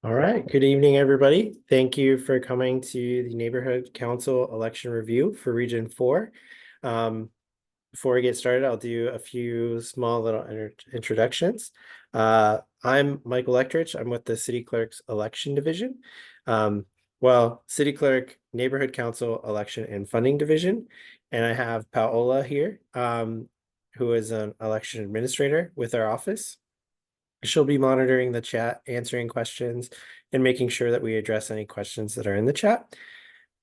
All right, good evening, everybody. Thank you for coming to the Neighborhood Council Election Review for Region 4. Before we get started, I'll do a few small little introductions. I'm Michael Lectrich. I'm with the City Clerk's Election Division. City Clerk, Neighborhood Council Election and Funding Division. And I have Paola here, who is an election administrator with our office. She'll be monitoring the chat, answering questions, and making sure that we address any questions that are in the chat.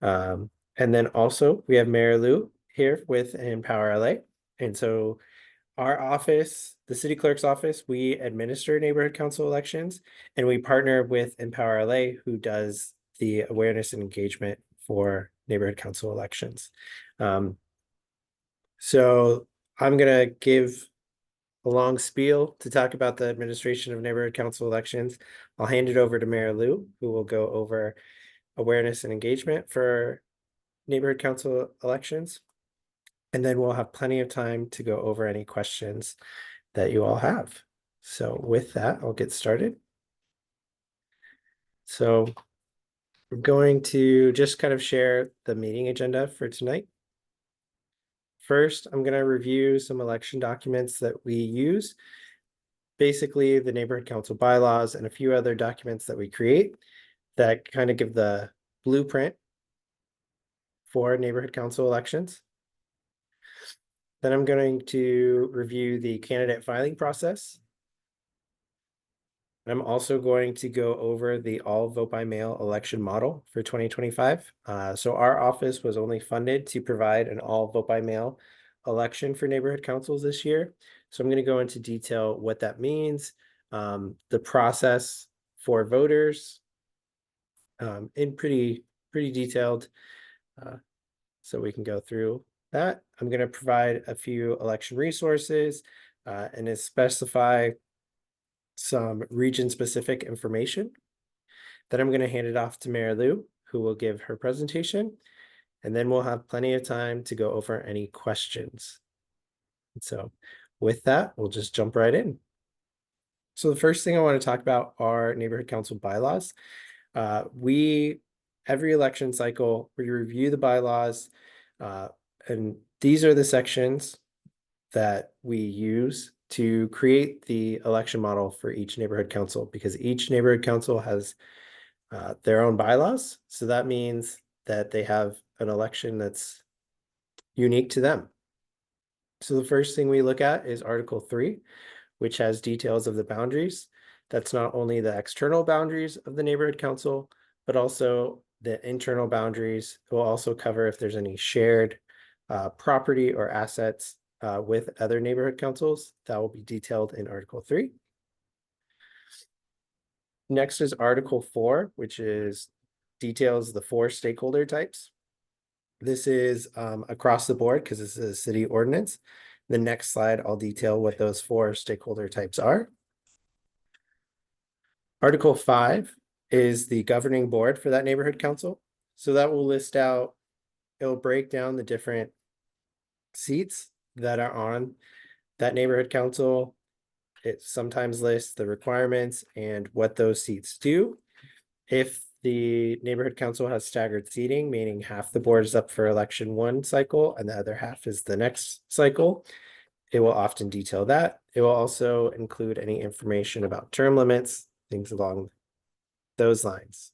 And then also we have Mayor Lou here with Empower LA. And so our office, the city clerk's office, we administer neighborhood council elections, and we partner with Empower LA, who does the awareness and engagement for neighborhood council elections. So I'm going to give a long spiel to talk about the administration of neighborhood council elections. I'll hand it over to Mayor Lou, who will go over awareness and engagement for neighborhood council elections. And then we'll have plenty of time to go over any questions that you all have. So with that, I'll get started. So we're going to just kind of share the meeting agenda for tonight. First, I'm going to review some election documents that we use. Basically, the neighborhood council bylaws and a few other documents that we create that kind of give the blueprint for neighborhood council elections. Then I'm going to review the candidate filing process. I'm also going to go over the all vote by mail election model for 2025. So our office was only funded to provide an all vote by mail election for neighborhood councils this year. So I'm going to go into detail what that means, the process for voters in pretty detailed. So we can go through that. I'm going to provide a few election resources and specify some region-specific information. Then I'm going to hand it off to Mayor Lou, who will give her presentation, and then we'll have plenty of time to go over any questions. And so with that, we'll just jump right in. So the first thing I want to talk about are neighborhood council bylaws. Every election cycle, we review the bylaws, and these are the sections that we use to create the election model for each neighborhood council, because each neighborhood council has their own bylaws. So that means that they have an election that's unique to them. So the first thing we look at is Article 3, which has details of the boundaries. That's not only the external boundaries of the neighborhood council, but also the internal boundaries. It will also cover if there's any shared property or assets with other neighborhood councils. That will be detailed in Article 3. Next is Article 4, which is details the 4 stakeholder types. This is across the board because this is a city ordinance. The next slide, I'll detail what those 4 stakeholder types are. Article 5 is the governing board for that neighborhood council. So that will list out, it'll break down the different seats that are on that neighborhood council. It sometimes lists the requirements and what those seats do. If the neighborhood council has staggered seating, meaning half the board is up for election one cycle and the other half is the next cycle, it will often detail that. It will also include any information about term limits, things along those lines.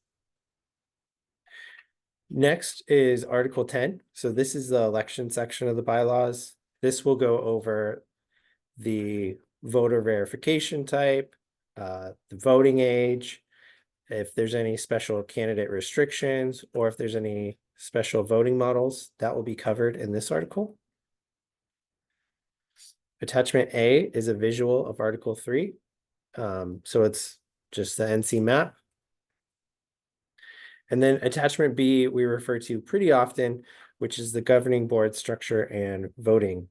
Next is Article 10. So this is the election section of the bylaws. This will go over the voter verification type, the voting age, if there's any special candidate restrictions, or if there's any special voting models, that will be covered in this article. Attachment A is a visual of Article 3. So it's just the NC map. And then attachment B, we refer to pretty often, which is the governing board structure and voting.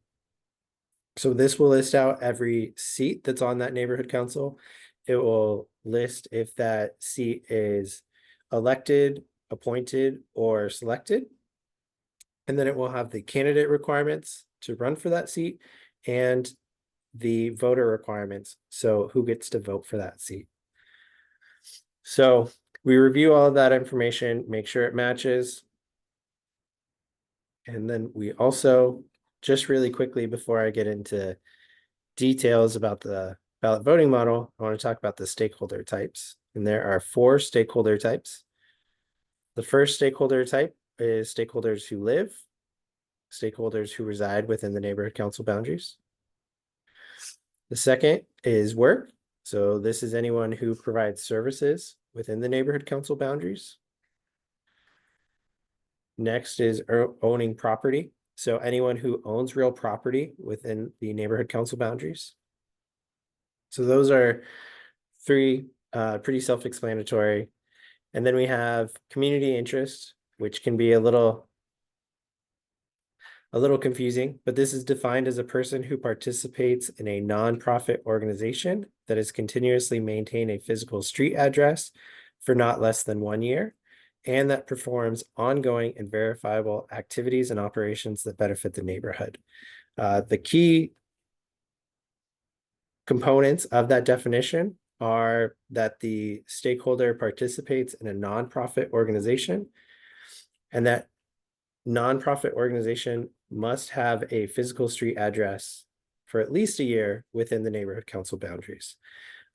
So this will list out every seat that's on that neighborhood council. It will list if that seat is elected, appointed, or selected. And then it will have the candidate requirements to run for that seat and the voter requirements. So who gets to vote for that seat. So we review all of that information, make sure it matches. And then we also, just really quickly before I get into details about the ballot voting model, I want to talk about the stakeholder types. And there are 4 stakeholder types. The first stakeholder type is stakeholders who live, stakeholders who reside within the neighborhood council boundaries. The second is work. So this is anyone who provides services within the neighborhood council boundaries. Next is owning property. So anyone who owns real property within the neighborhood council boundaries. So those are 3 pretty self-explanatory. And then we have community interest, which can be a little confusing, but this is defined as a person who participates in a nonprofit organization that has continuously maintained a physical street address for not less than 1 year, and that performs ongoing and verifiable activities and operations that benefit the neighborhood. The key components of that definition are that the stakeholder participates in a nonprofit organization, and that nonprofit organization must have a physical street address for at least a year within the neighborhood council boundaries.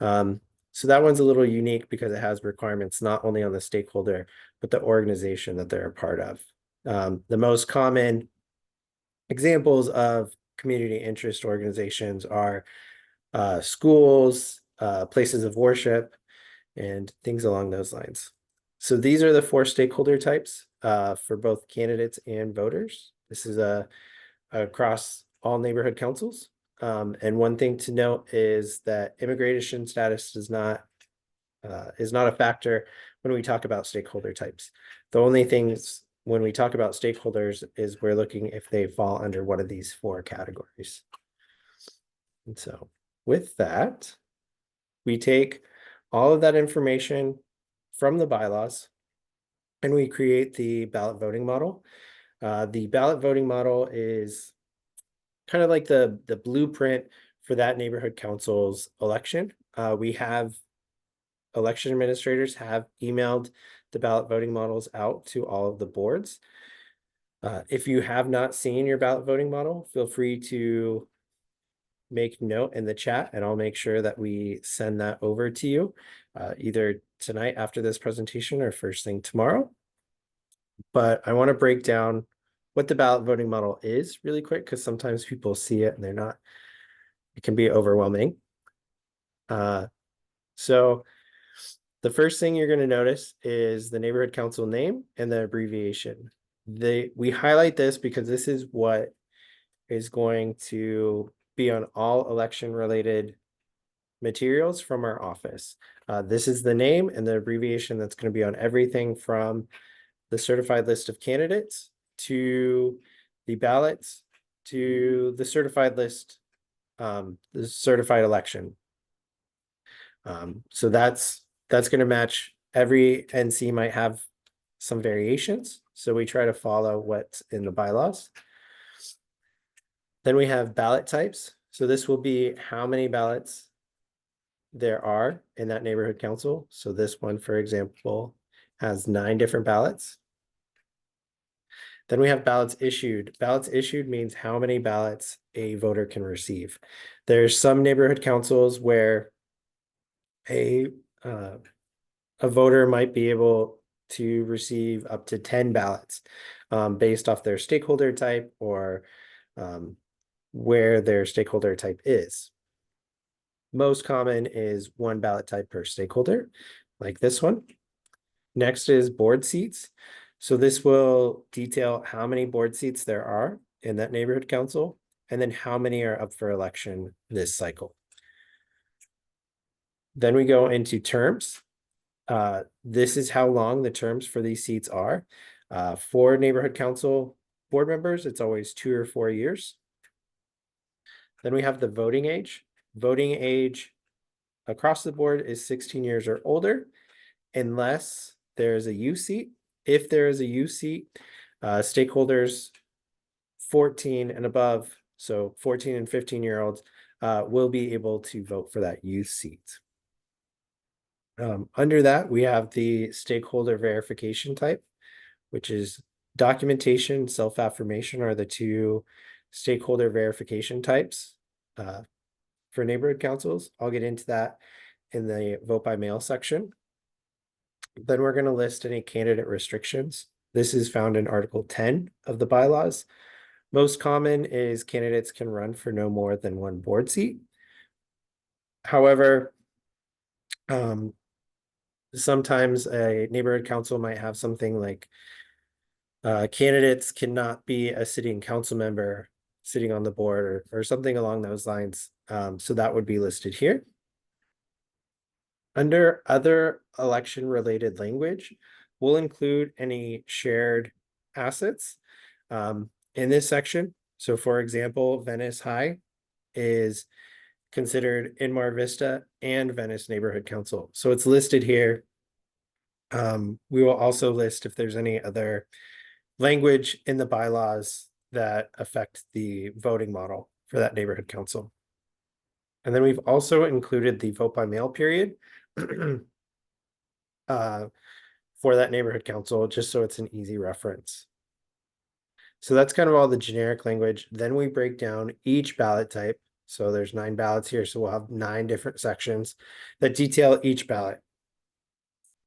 So that one's a little unique because it has requirements not only on the stakeholder, but the organization that they're a part of. The most common examples of community interest organizations are schools, places of worship, and things along those lines. So these are the 4 stakeholder types for both candidates and voters. This is across all neighborhood councils. And one thing to note is that immigration status is not a factor when we talk about stakeholder types. The only things when we talk about stakeholders is we're looking if they fall under one of these 4 categories. And so with that, we take all of that information from the bylaws and we create the ballot voting model. The ballot voting model is kind of like the blueprint for that neighborhood council's election. We have election administrators have emailed the ballot voting models out to all of the boards. If you have not seen your ballot voting model, feel free to make note in the chat and I'll make sure that we send that over to you either tonight after this presentation or first thing tomorrow. But I want to break down what the ballot voting model is really quick because sometimes people see it and it can be overwhelming. So the first thing you're going to notice is the neighborhood council name and the abbreviation. We highlight this because this is what is going to be on all election related materials from our office. This is the name and the abbreviation that's going to be on everything from the certified list of candidates to the ballots to the certified list, the certified election. So that's going to match. Every NC might have some variations, so we try to follow what's in the bylaws. Then we have ballot types. So this will be how many ballots there are in that neighborhood council. So this one, for example, has 9 different ballots. Then we have ballots issued. Ballots issued means how many ballots a voter can receive. There's some neighborhood councils where a voter might be able to receive up to 10 ballots based off their stakeholder type or where their stakeholder type is. Most common is 1 ballot type per stakeholder, like this one. Next is board seats. So this will detail how many board seats there are in that neighborhood council, and then how many are up for election this cycle. Then we go into terms. This is how long the terms for these seats are. For neighborhood council board members, it's always 2 or 4 years. Then we have the voting age. Voting age across the board is 16 years or older, unless there's a U seat. If there is a U seat, stakeholders 14 and above, so 14 and 15-year-olds, will be able to vote for that U seat. Under that, we have the stakeholder verification type, which is documentation, self-affirmation are the two stakeholder verification types for neighborhood councils. I'll get into that in the vote by mail section. Then we're going to list any candidate restrictions. This is found in Article 10 of the bylaws. Most common is candidates can run for no more than one board seat. However, sometimes a neighborhood council might have something like candidates cannot be a city and council member sitting on the board or something along those lines. So that would be listed here. Under other election related language, we'll include any shared assets in this section. So for example, Venice High is considered in Mar Vista and Venice Neighborhood Council. So it's listed here. We will also list if there's any other language in the bylaws that affect the voting model for that neighborhood council. And then we've also included the vote by mail period for that neighborhood council, just so it's an easy reference. So that's kind of all the generic language. Then we break down each ballot type. So there's 9 ballots here. So we'll have 9 different sections that detail each ballot.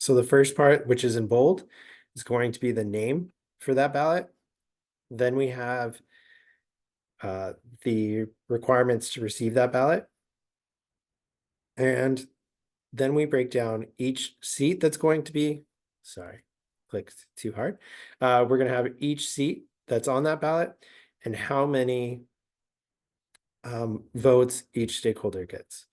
So the first part, which is in bold, is going to be the name for that ballot. Then we have the requirements to receive that ballot. And then we break down each seat that's going to be, sorry, clicked too hard. We're going to have each seat that's on that ballot and how many votes each stakeholder gets.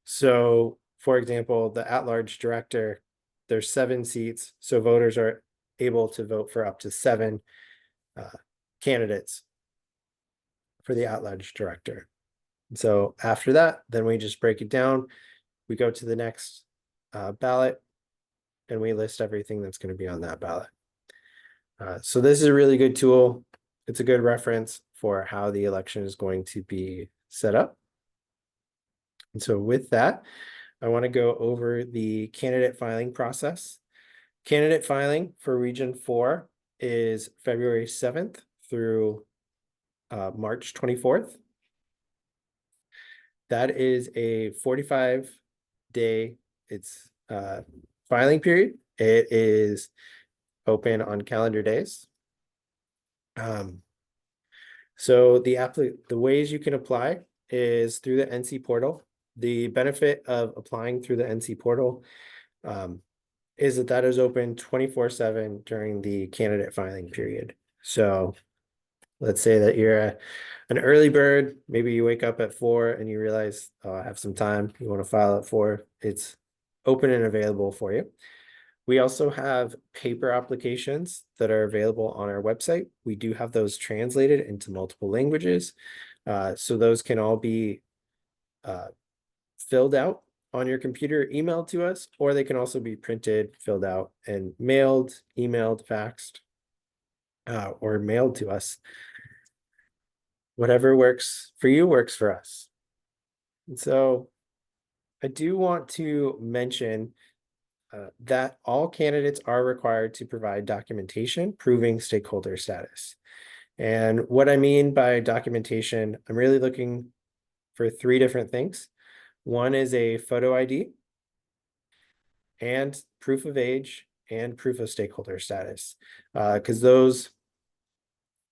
So for example, the at-large director, there's 7 seats. So voters are able to vote for up to 7 candidates for the at-large director. So after that, then we just break it down. We go to the next ballot and we list everything that's going to be on that ballot. So this is a really good tool. It's a good reference for how the election is going to be set up. And so with that, I want to go over the candidate filing process. Candidate filing for Region 4 is February 7th through March 24th. That is a 45-day filing period. It is open on calendar days. So the ways you can apply is through the NC portal. The benefit of applying through the NC portal is that is open 24/7 during the candidate filing period. So let's say that you're an early bird, maybe you wake up at 4 and you realize, oh, I have some time, you want to file at 4, it's open and available for you. We also have paper applications that are available on our website. We do have those translated into multiple languages. So those can all be filled out on your computer, emailed to us, or they can also be printed, filled out, and mailed, emailed, faxed, or mailed to us. Whatever works for you works for us. And so I do want to mention that all candidates are required to provide documentation proving stakeholder status. And what I mean by documentation, I'm really looking for 3 different things. One is a photo ID and proof of age and proof of stakeholder status, because those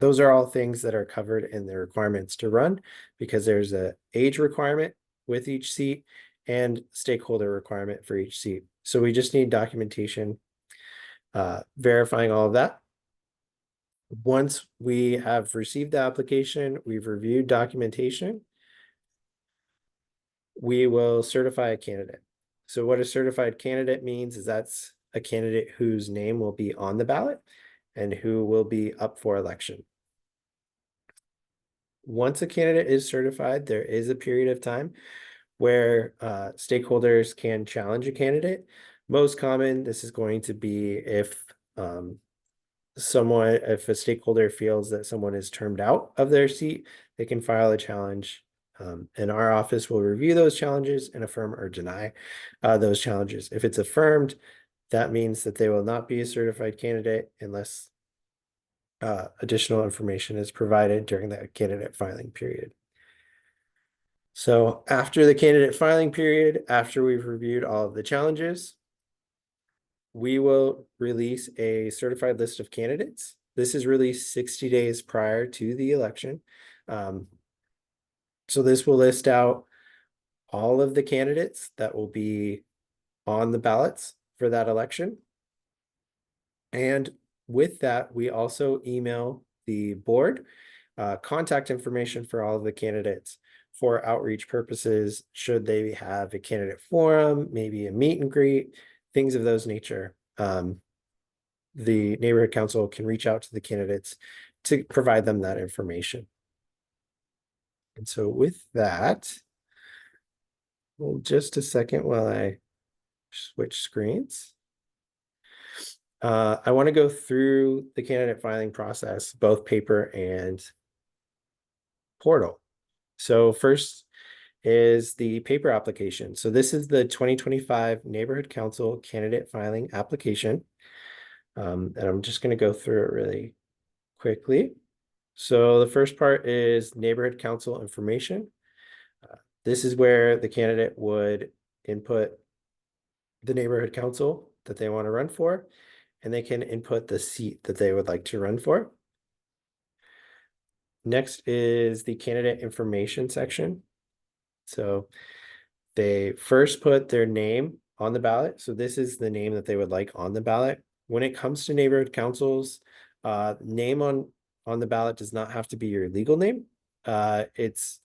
are all things that are covered in the requirements to run, because there's an age requirement with each seat and stakeholder requirement for each seat. So we just need documentation verifying all of that. Once we have received the application, we've reviewed documentation, we will certify a candidate. So what a certified candidate means is that's a candidate whose name will be on the ballot and who will be up for election. Once a candidate is certified, there is a period of time where stakeholders can challenge a candidate. Most common, this is going to be if if a stakeholder feels that someone is termed out of their seat, they can file a challenge And our office will review those challenges and affirm or deny those challenges. If it's affirmed, that means that they will not be a certified candidate unless additional information is provided during the candidate filing period. So after the candidate filing period, after we've reviewed all of the challenges, we will release a certified list of candidates. This is released 60 days prior to the election. So this will list out all of the candidates that will be on the ballots for that election. And with that, we also email the board contact information for all of the candidates for outreach purposes, should they have a candidate forum, maybe a meet and greet, things of those nature. The neighborhood council can reach out to the candidates to provide them that information. And so with that, well, just a second while I switch screens. I want to go through the candidate filing process, both paper and portal. So first is the paper application. So this is the 2025 Neighborhood Council candidate filing application. And I'm just going to go through it really quickly. So the first part is neighborhood council information. This is where the candidate would input the neighborhood council that they want to run for, and they can input the seat that they would like to run for. Next is the candidate information section. So they first put their name on the ballot. So this is the name that they would like on the ballot. When it comes to neighborhood councils, name on the ballot does not have to be your legal name. It's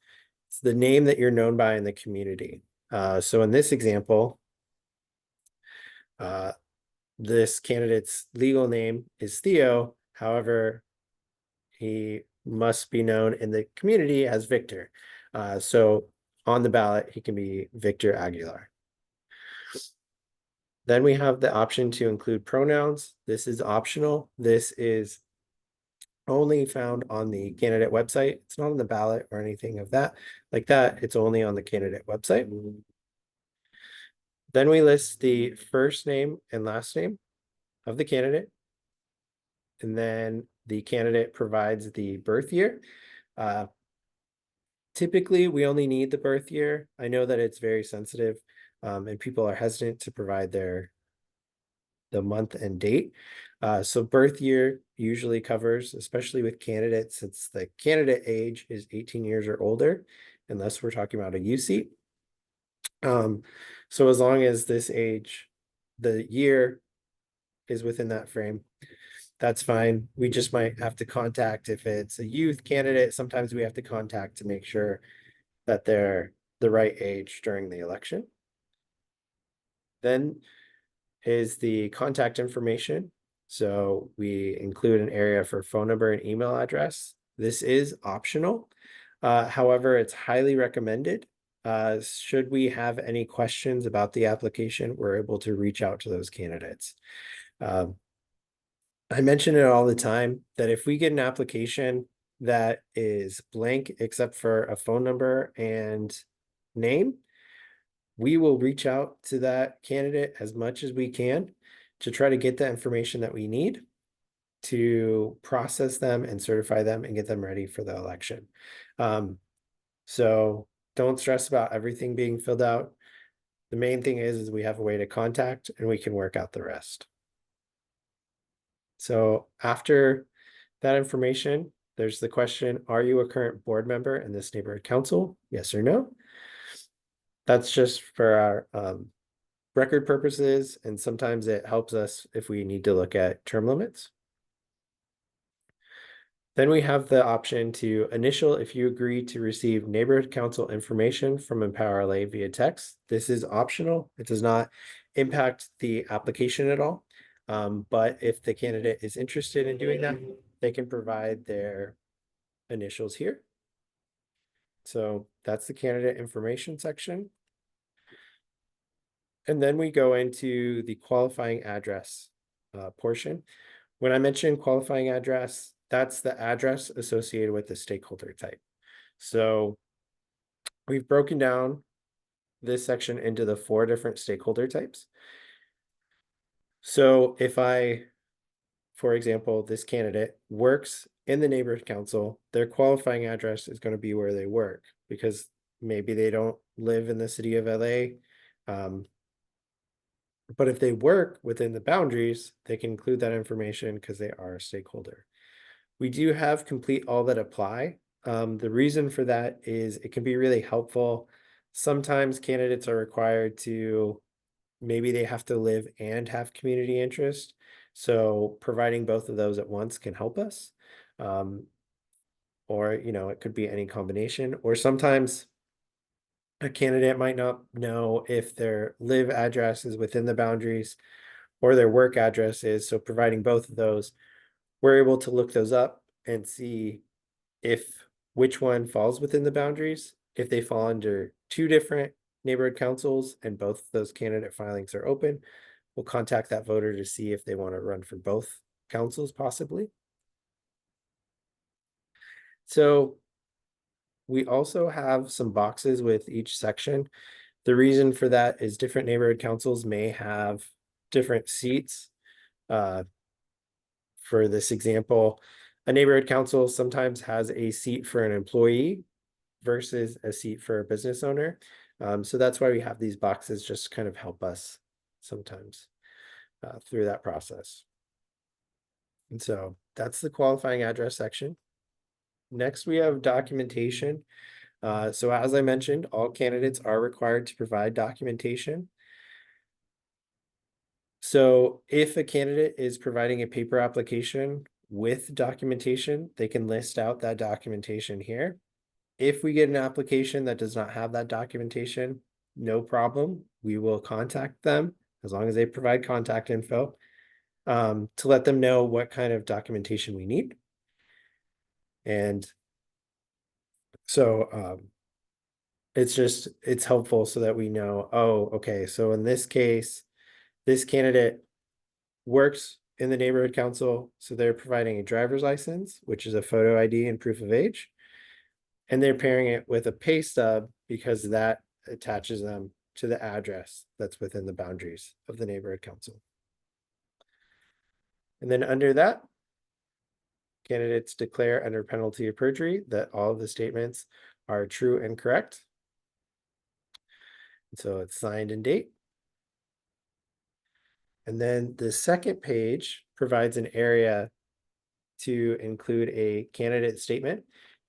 the name that you're known by in the community. So in this example, this candidate's legal name is Theo. However, he must be known in the community as Victor. So on the ballot, he can be Victor Aguilar. Then we have the option to include pronouns. This is optional. This is only found on the candidate website. It's not on the ballot or anything of that like that. It's only on the candidate website. Then we list the first name and last name of the candidate. And then the candidate provides the birth year. Typically, we only need the birth year. I know that it's very sensitive and people are hesitant to provide the month and date. So birth year usually covers, especially with candidates, it's the candidate age is 18 years or older, unless we're talking about a U seat. So as long as this age, the year is within that frame, that's fine. We just might have to contact, if it's a youth candidate, sometimes we have to contact to make sure that they're the right age during the election. Then is the contact information. So we include an area for phone number and email address. This is optional. However, it's highly recommended. Should we have any questions about the application, we're able to reach out to those candidates. I mention it all the time that if we get an application that is blank except for a phone number and name, we will reach out to that candidate as much as we can to try to get the information that we need to process them and certify them and get them ready for the election. So don't stress about everything being filled out. The main thing is we have a way to contact and we can work out the rest. So after that information, there's the question, are you a current board member in this neighborhood council? Yes or no? That's just for our record purposes, and sometimes it helps us if we need to look at term limits. Then we have the option to initial if you agree to receive neighborhood council information from Empower LA via text. This is optional. It does not impact the application at all. But if the candidate is interested in doing that, they can provide their initials here. So that's the candidate information section. And then we go into the qualifying address portion. When I mention qualifying address, that's the address associated with the stakeholder type. So we've broken down this section into the 4 different stakeholder types. So if for example, this candidate works in the neighborhood council, their qualifying address is going to be where they work because maybe they don't live in the city of LA. But if they work within the boundaries, they can include that information because they are a stakeholder. We do have complete all that apply. The reason for that is it can be really helpful. Sometimes candidates are required to, maybe they have to live and have community interest. So providing both of those at once can help us. Or, it could be any combination, or sometimes a candidate might not know if their live address is within the boundaries or their work address is. So providing both of those, we're able to look those up and see if which one falls within the boundaries. If they fall under 2 different neighborhood councils and both of those candidate filings are open, we'll contact that voter to see if they want to run for both councils possibly. So we also have some boxes with each section. The reason for that is different neighborhood councils may have different seats. For this example, a neighborhood council sometimes has a seat for an employee versus a seat for a business owner. So that's why we have these boxes, just kind of help us sometimes through that process. And so that's the qualifying address section. Next, we have documentation. So as I mentioned, all candidates are required to provide documentation. So if a candidate is providing a paper application with documentation, they can list out that documentation here. If we get an application that does not have that documentation, no problem. We will contact them as long as they provide contact info to let them know what kind of documentation we need. And so it's helpful so that we know, oh, okay, so in this case, this candidate works in the neighborhood council. So they're providing a driver's license, which is a photo ID and proof of age. And they're pairing it with a pay stub because that attaches them to the address that's within the boundaries of the neighborhood council. And then under that, candidates declare under penalty of perjury that all of the statements are true and correct. And so it's signed and date. And then the second page provides an area to include a candidate statement.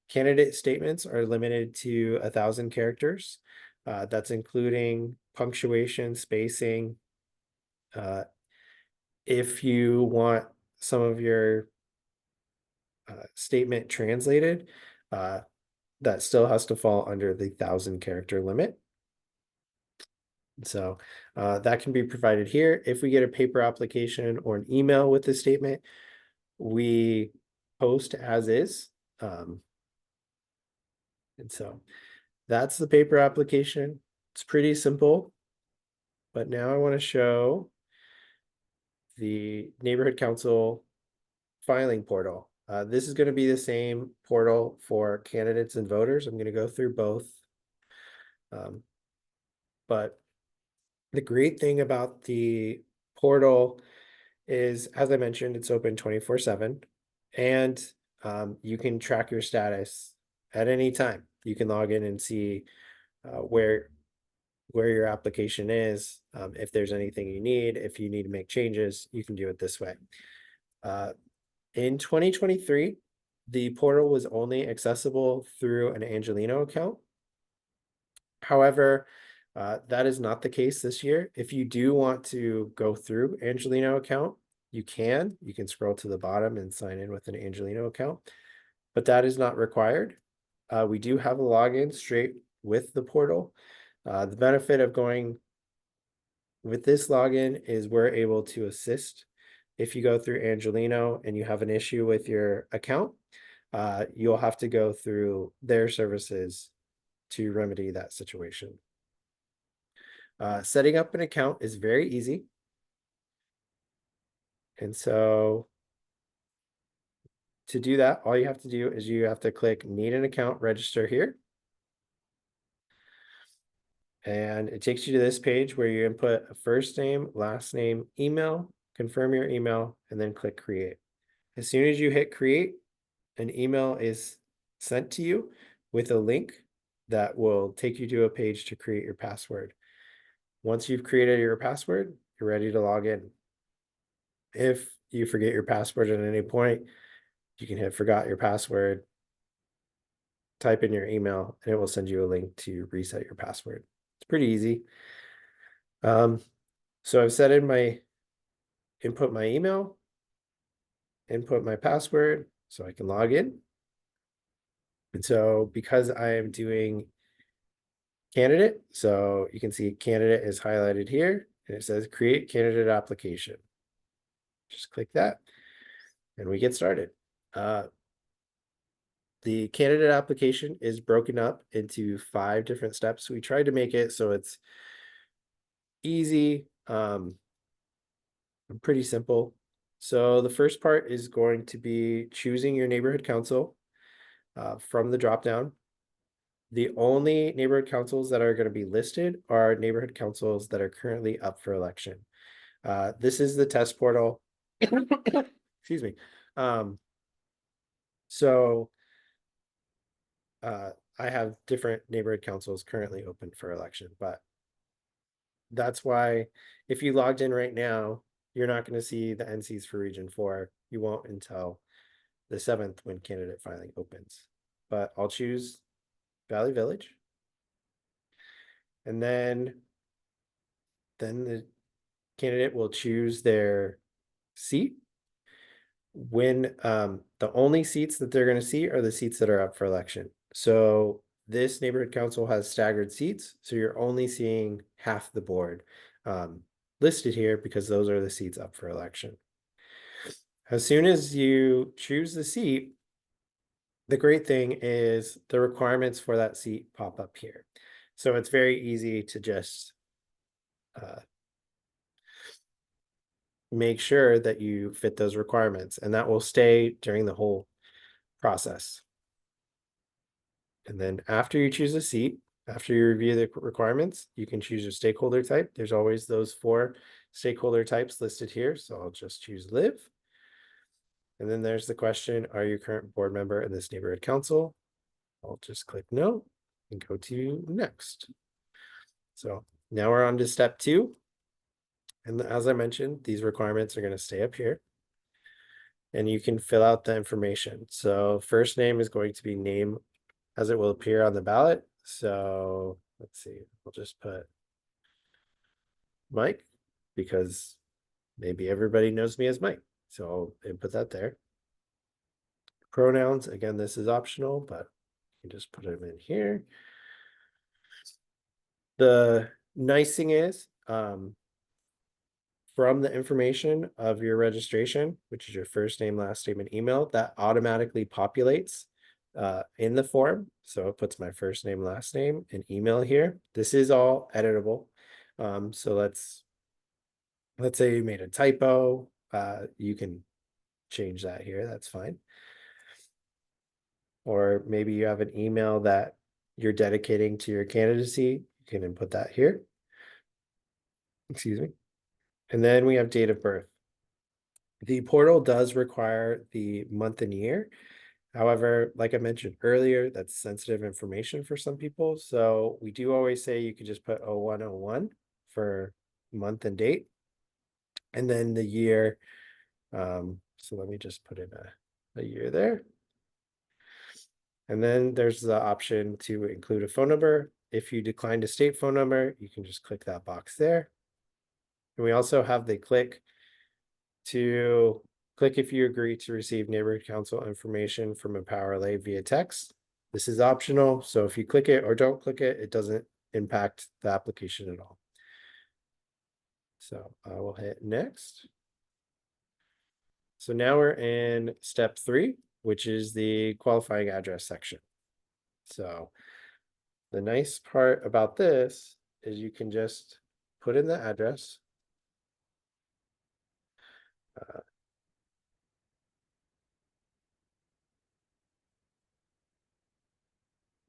Candidate statements are limited to 1,000 characters. That's including punctuation, spacing. If you want some of your statement translated, that still has to fall under the 1,000 character limit. So that can be provided here. If we get a paper application or an email with the statement, we post as is. And so that's the paper application. It's pretty simple. But now I want to show the neighborhood council filing portal. This is going to be the same portal for candidates and voters. I'm going to go through both. But the great thing about the portal is, as I mentioned, it's open 24/7, and you can track your status at any time. You can log in and see where your application is. If there's anything you need, if you need to make changes, you can do it this way. In 2023, the portal was only accessible through an Angelino account. However, that is not the case this year. If you do want to go through Angelino account, you can scroll to the bottom and sign in with an Angelino account, but that is not required. We do have a login straight with the portal. The benefit of going with this login is we're able to assist. If you go through Angelino and you have an issue with your account, you'll have to go through their services to remedy that situation. Setting up an account is very easy. And so to do that, all you have to do is you have to click need an account register here. And it takes you to this page where you input a first name, last name, email, confirm your email, and then click create. As soon as you hit create, an email is sent to you with a link that will take you to a page to create your password. Once you've created your password, you're ready to log in. If you forget your password at any point, you can hit forgot your password, type in your email, and it will send you a link to reset your password. It's pretty easy. So I've set in my input my email, input my password so I can log in. And so because I am doing candidate, so you can see candidate is highlighted here and it says create candidate application. Just click that and we get started. The candidate application is broken up into 5 different steps. We tried to make it so it's easy, pretty simple. So the first part is going to be choosing your neighborhood council from the dropdown. The only neighborhood councils that are going to be listed are neighborhood councils that are currently up for election. This is the test portal. Excuse me. So I have different neighborhood councils currently open for election, but that's why if you logged in right now, you're not going to see the NCs for Region 4. You won't until the 7th when candidate filing opens. But I'll choose Valley Village. And then the candidate will choose their seat. When the only seats that they're going to see are the seats that are up for election. So this neighborhood council has staggered seats, so you're only seeing half the board listed here because those are the seats up for election. As soon as you choose the seat, the great thing is the requirements for that seat pop up here. So it's very easy to just make sure that you fit those requirements, and that will stay during the whole process. And then after you choose a seat, after you review the requirements, you can choose your stakeholder type. There's always those 4 stakeholder types listed here. So I'll just choose live. And then there's the question, are you a current board member in this neighborhood council? I'll just click no and go to next. So now we're on to step 2. And as I mentioned, these requirements are going to stay up here. And you can fill out the information. So first name is going to be name as it will appear on the ballot. So let's see, we'll just put Mike because maybe everybody knows me as Mike. So I'll input that there. Pronouns, again, this is optional, but you can just put them in here. The nice thing is, from the information of your registration, which is your first name, last name, and email, that automatically populates in the form. So it puts my first name, last name, and email here. This is all editable. So let's say you made a typo, you can change that here, that's fine. Or maybe you have an email that you're dedicating to your candidacy, you can input that here. Excuse me. And then we have date of birth. The portal does require the month and year. However, like I mentioned earlier, that's sensitive information for some people. So we do always say you could just put 0101 for month and date. And then the year. So let me just put in a year there. And then there's the option to include a phone number. If you decline to state phone number, you can just click that box there. And we also have the click if you agree to receive neighborhood council information from Empower LA via text. This is optional, so if you click it or don't click it, it doesn't impact the application at all. So I will hit next. So now we're in step 3, which is the qualifying address section. So the nice part about this is you can just put in the address.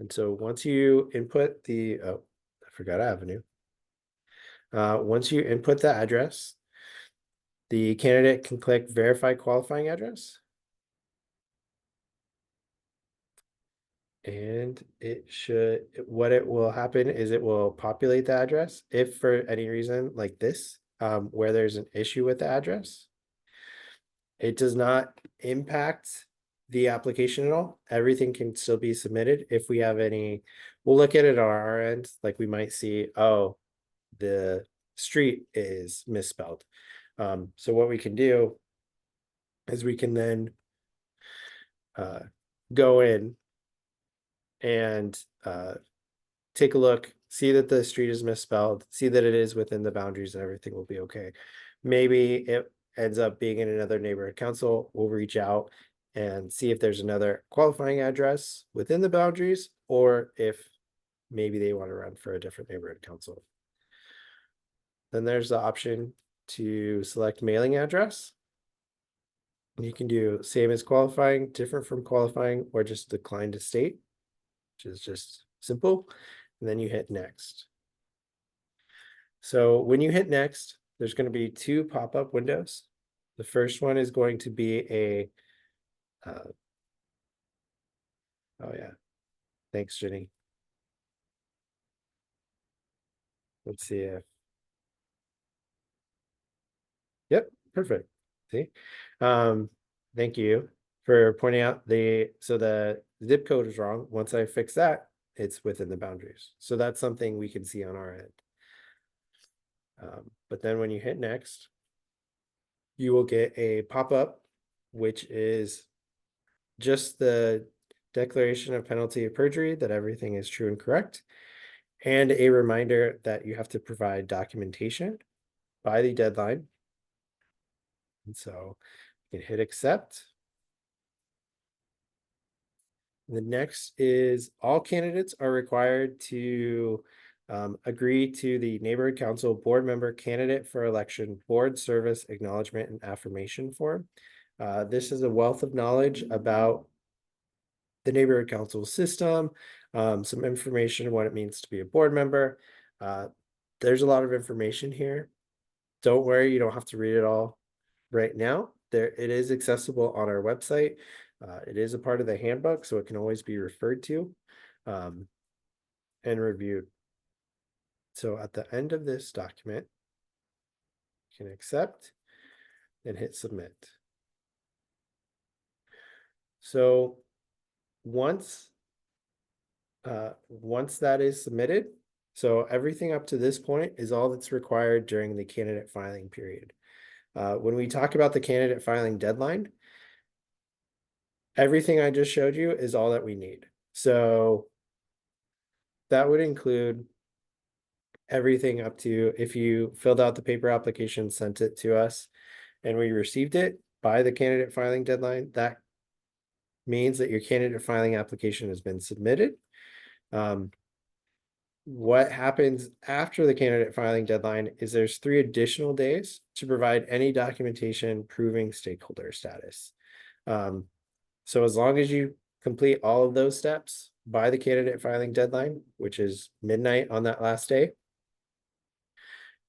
And so once you input the, oh, I forgot Avenue. Once you input the address, the candidate can click verify qualifying address. And what it will happen is it will populate the address. If for any reason like this, where there's an issue with the address, it does not impact the application at all. Everything can still be submitted. If we have any, we'll look at it on our end, like we might see, oh, the street is misspelled. So what we can do is we can then go in and take a look, see that the street is misspelled, see that it is within the boundaries, and everything will be okay. Maybe it ends up being in another neighborhood council. We'll reach out and see if there's another qualifying address within the boundaries, or if maybe they want to run for a different neighborhood council. Then there's the option to select mailing address. You can do same as qualifying, different from qualifying, or just decline to state, which is just simple. And then you hit next. So when you hit next, there's going to be two pop-up windows. The first one is going to be a, oh yeah, thanks, Jenny. Let's see if, yep, perfect. See, thank you for pointing out so the zip code is wrong. Once I fix that, it's within the boundaries. So that's something we can see on our end. But then when you hit next, you will get a pop-up, which is just the declaration of penalty of perjury that everything is true and correct, and a reminder that you have to provide documentation by the deadline. And so you can hit accept. The next is all candidates are required to agree to the neighborhood council board member candidate for election board service acknowledgement and affirmation form. This is a wealth of knowledge about the neighborhood council system, some information on what it means to be a board member. There's a lot of information here. Don't worry, you don't have to read it all right now. It is accessible on our website. It is a part of the handbook, so it can always be referred to and reviewed. So at the end of this document, you can accept and hit submit. So once that is submitted, so everything up to this point is all that's required during the candidate filing period. When we talk about the candidate filing deadline, everything I just showed you is all that we need. So that would include everything up to if you filled out the paper application, sent it to us, and we received it by the candidate filing deadline, that means that your candidate filing application has been submitted. What happens after the candidate filing deadline is there's 3 additional days to provide any documentation proving stakeholder status. So as long as you complete all of those steps by the candidate filing deadline, which is midnight on that last day,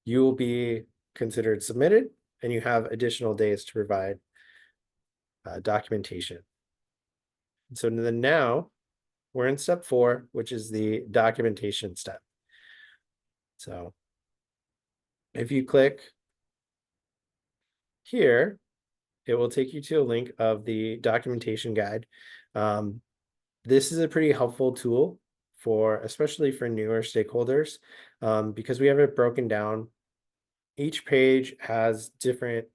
you will be considered submitted and you have additional days to provide documentation. So then now we're in step 4, which is the documentation step. So if you click here, it will take you to a link of the documentation guide. This is a pretty helpful tool especially for newer stakeholders, because we have it broken down. Each page has different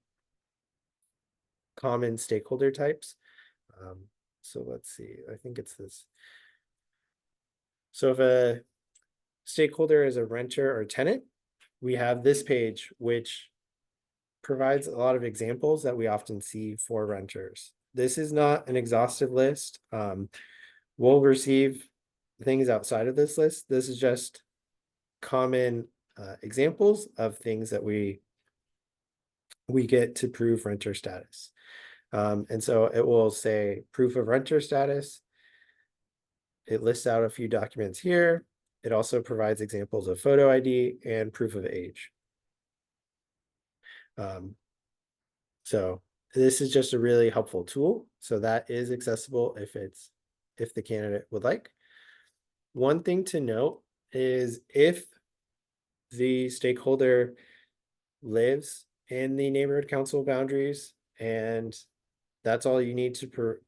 common stakeholder types. So let's see, I think it's this. So if a stakeholder is a renter or tenant, we have this page, which provides a lot of examples that we often see for renters. This is not an exhaustive list. We'll receive things outside of this list. This is just common examples of things that we get to prove renter status. And so it will say proof of renter status. It lists out a few documents here. It also provides examples of photo ID and proof of age. So this is just a really helpful tool. So that is accessible if the candidate would like. One thing to note is if the stakeholder lives in the neighborhood council boundaries and that's all you need to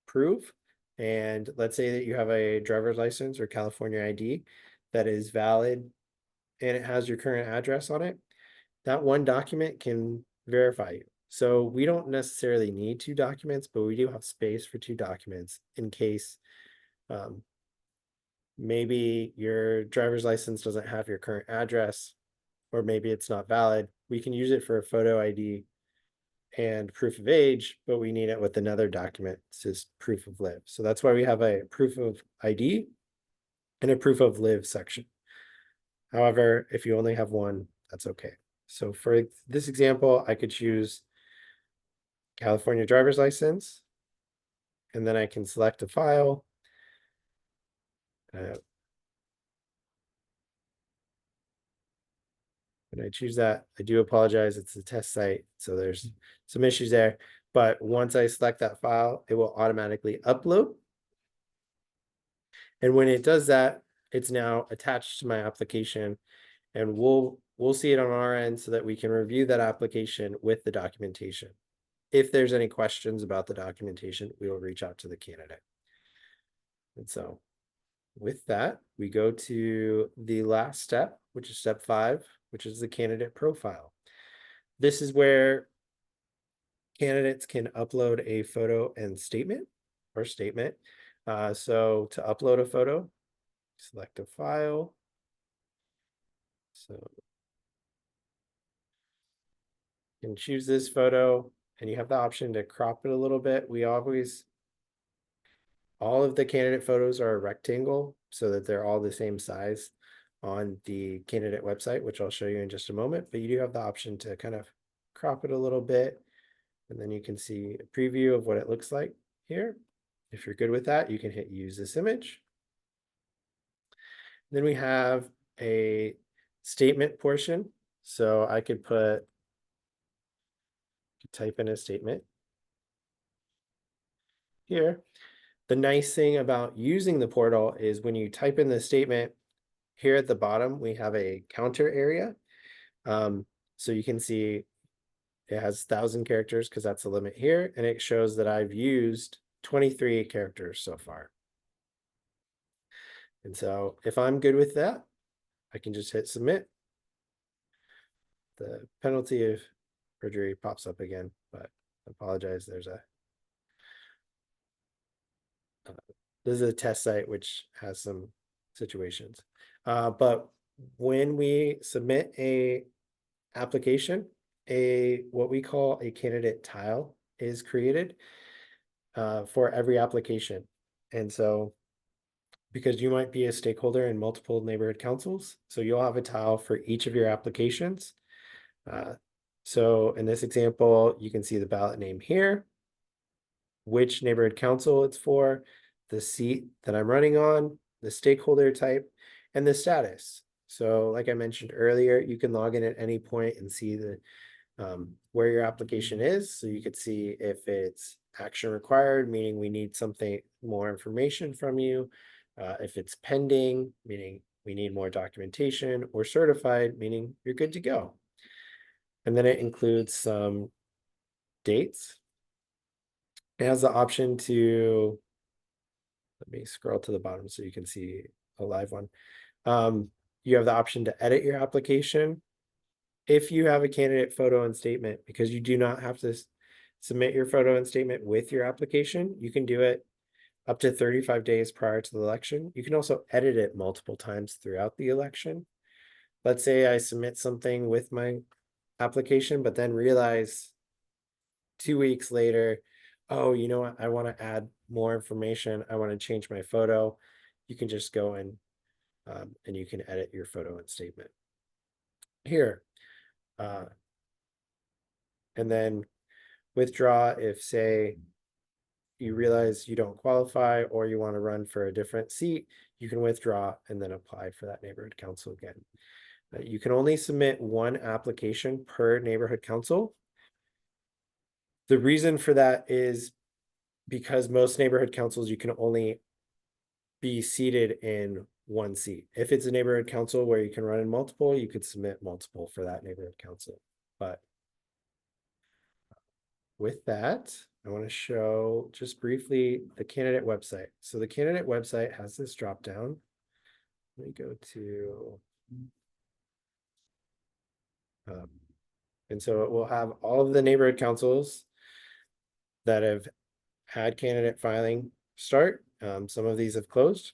prove. And let's say that you have a driver's license or California ID that is valid and it has your current address on it, that one document can verify you. So we don't necessarily need 2 documents, but we do have space for 2 documents in case maybe your driver's license doesn't have your current address, or maybe it's not valid. We can use it for a photo ID and proof of age, but we need it with another document. It's just proof of live. So that's why we have a proof of ID and a proof of live section. However, if you only have one, that's okay. So for this example, I could choose California driver's license, and then I can select a file. When I choose that, I do apologize, it's a test site, so there's some issues there. But once I select that file, it will automatically upload. And when it does that, it's now attached to my application, and we'll see it on our end so that we can review that application with the documentation. If there's any questions about the documentation, we will reach out to the candidate. And so with that, we go to the last step, which is step 5, which is the candidate profile. This is where candidates can upload a photo and statement or statement. So to upload a photo, select a file. So you can choose this photo and you have the option to crop it a little bit. All of the candidate photos are a rectangle so that they're all the same size on the candidate website, which I'll show you in just a moment, but you do have the option to kind of crop it a little bit. And then you can see a preview of what it looks like here. If you're good with that, you can hit use this image. Then we have a statement portion. So I could type in a statement here. The nice thing about using the portal is when you type in the statement, here at the bottom, we have a counter area. So you can see it has 1,000 characters because that's the limit here. And it shows that I've used 23 characters so far. And so if I'm good with that, I can just hit submit. The penalty of perjury pops up again, but I apologize. This is a test site which has some situations. But when we submit a application, what we call a candidate tile is created for every application. And so because you might be a stakeholder in multiple neighborhood councils, so you'll have a tile for each of your applications. So in this example, you can see the ballot name here, which neighborhood council it's for, the seat that I'm running on, the stakeholder type, and the status. So like I mentioned earlier, you can log in at any point and see where your application is. So you could see if it's action required, meaning we need something more information from you. If it's pending, meaning we need more documentation, or certified, meaning you're good to go. And then it includes some dates. It has the option to, let me scroll to the bottom so you can see a live one. You have the option to edit your application if you have a candidate photo and statement, because you do not have to submit your photo and statement with your application. You can do it up to 35 days prior to the election. You can also edit it multiple times throughout the election. Let's say I submit something with my application, but then realize 2 weeks later, oh, you know what? I want to add more information. I want to change my photo. You can just go in and you can edit your photo and statement here. And then withdraw if, say, you realize you don't qualify or you want to run for a different seat, you can withdraw and then apply for that neighborhood council again. You can only submit one application per neighborhood council. The reason for that is because most neighborhood councils, you can only be seated in one seat. If it's a neighborhood council where you can run in multiple, you could submit multiple for that neighborhood council. But with that, I want to show just briefly the candidate website. So the candidate website has this drop down. Let me go to, and so it will have all of the neighborhood councils that have had candidate filing start. Some of these have closed.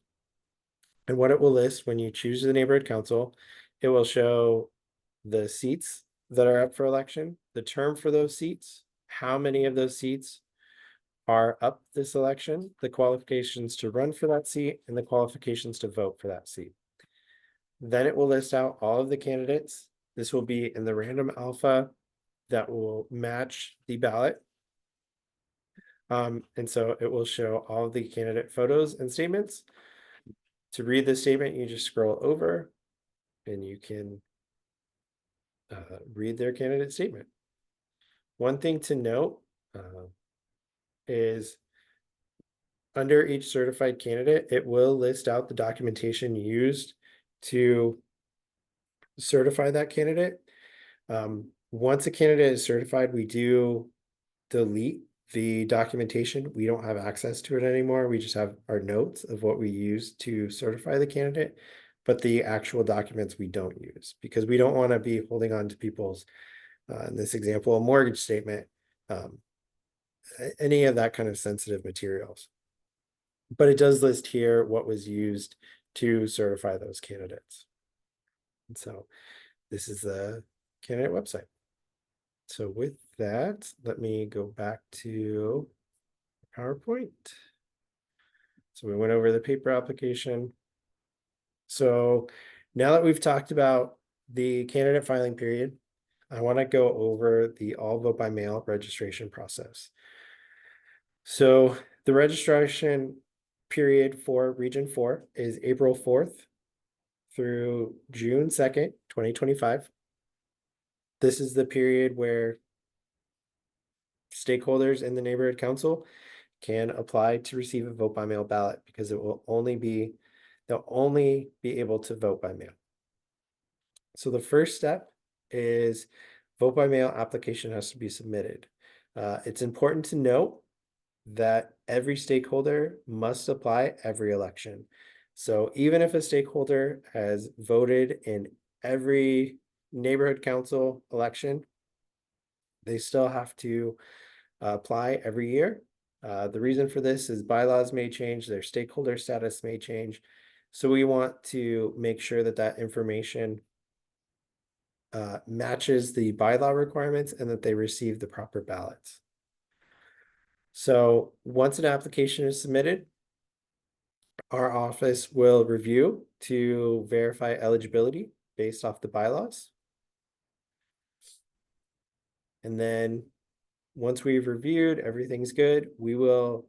And what it will list when you choose the neighborhood council, it will show the seats that are up for election, the term for those seats, how many of those seats are up this election, the qualifications to run for that seat, and the qualifications to vote for that seat. Then it will list out all of the candidates. This will be in the random alpha that will match the ballot. And so it will show all of the candidate photos and statements. To read the statement, you just scroll over and you can read their candidate statement. One thing to note is under each certified candidate, it will list out the documentation used to certify that candidate. Once a candidate is certified, we do delete the documentation. We don't have access to it anymore. We just have our notes of what we use to certify the candidate, but the actual documents we don't use because we don't want to be holding on to people's, in this example, a mortgage statement, any of that kind of sensitive materials. But it does list here what was used to certify those candidates. And so this is the candidate website. So with that, let me go back to PowerPoint. So we went over the paper application. So now that we've talked about the candidate filing period, I want to go over the all vote by mail registration process. So the registration period for Region 4 is April 4th through June 2nd, 2025. This is the period where stakeholders in the neighborhood council can apply to receive a vote by mail ballot because it will only be, they'll only be able to vote by mail. So the first step is vote by mail application has to be submitted. It's important to note that every stakeholder must apply every election. So even if a stakeholder has voted in every neighborhood council election, they still have to apply every year. The reason for this is bylaws may change, their stakeholder status may change. So we want to make sure that that information matches the bylaw requirements and that they receive the proper ballots. So once an application is submitted, our office will review to verify eligibility based off the bylaws. And then once we've reviewed, everything's good, we will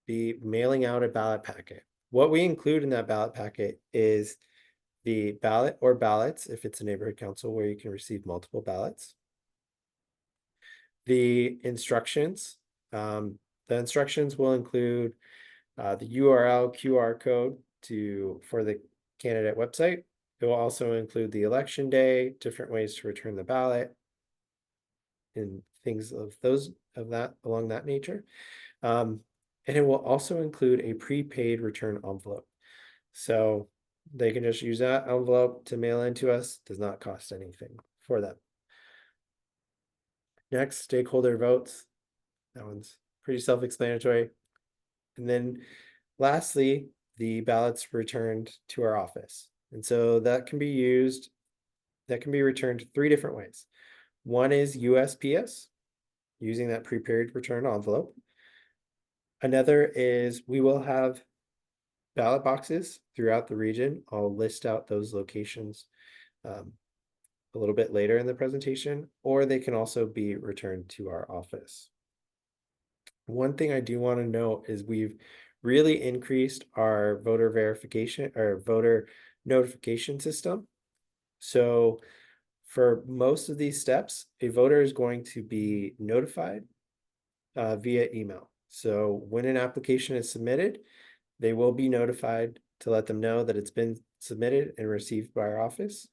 be mailing out a ballot packet. What we include in that ballot packet is the ballot or ballots, if it's a neighborhood council where you can receive multiple ballots. The instructions, the instructions will include the URL QR code for the candidate website. It will also include the election day, different ways to return the ballot, and things of that along that nature. And it will also include a prepaid return envelope. So they can just use that envelope to mail into us, does not cost anything for them. Next, stakeholder votes. That one's pretty self-explanatory. And then lastly, the ballots returned to our office. And so that can be returned 3 different ways. One is USPS, using that prepaid return envelope. Another is we will have ballot boxes throughout the region. I'll list out those locations a little bit later in the presentation, or they can also be returned to our office. One thing I do want to note is we've really increased our voter verification or voter notification system. So for most of these steps, a voter is going to be notified via email. So when an application is submitted, they will be notified to let them know that it's been submitted and received by our office.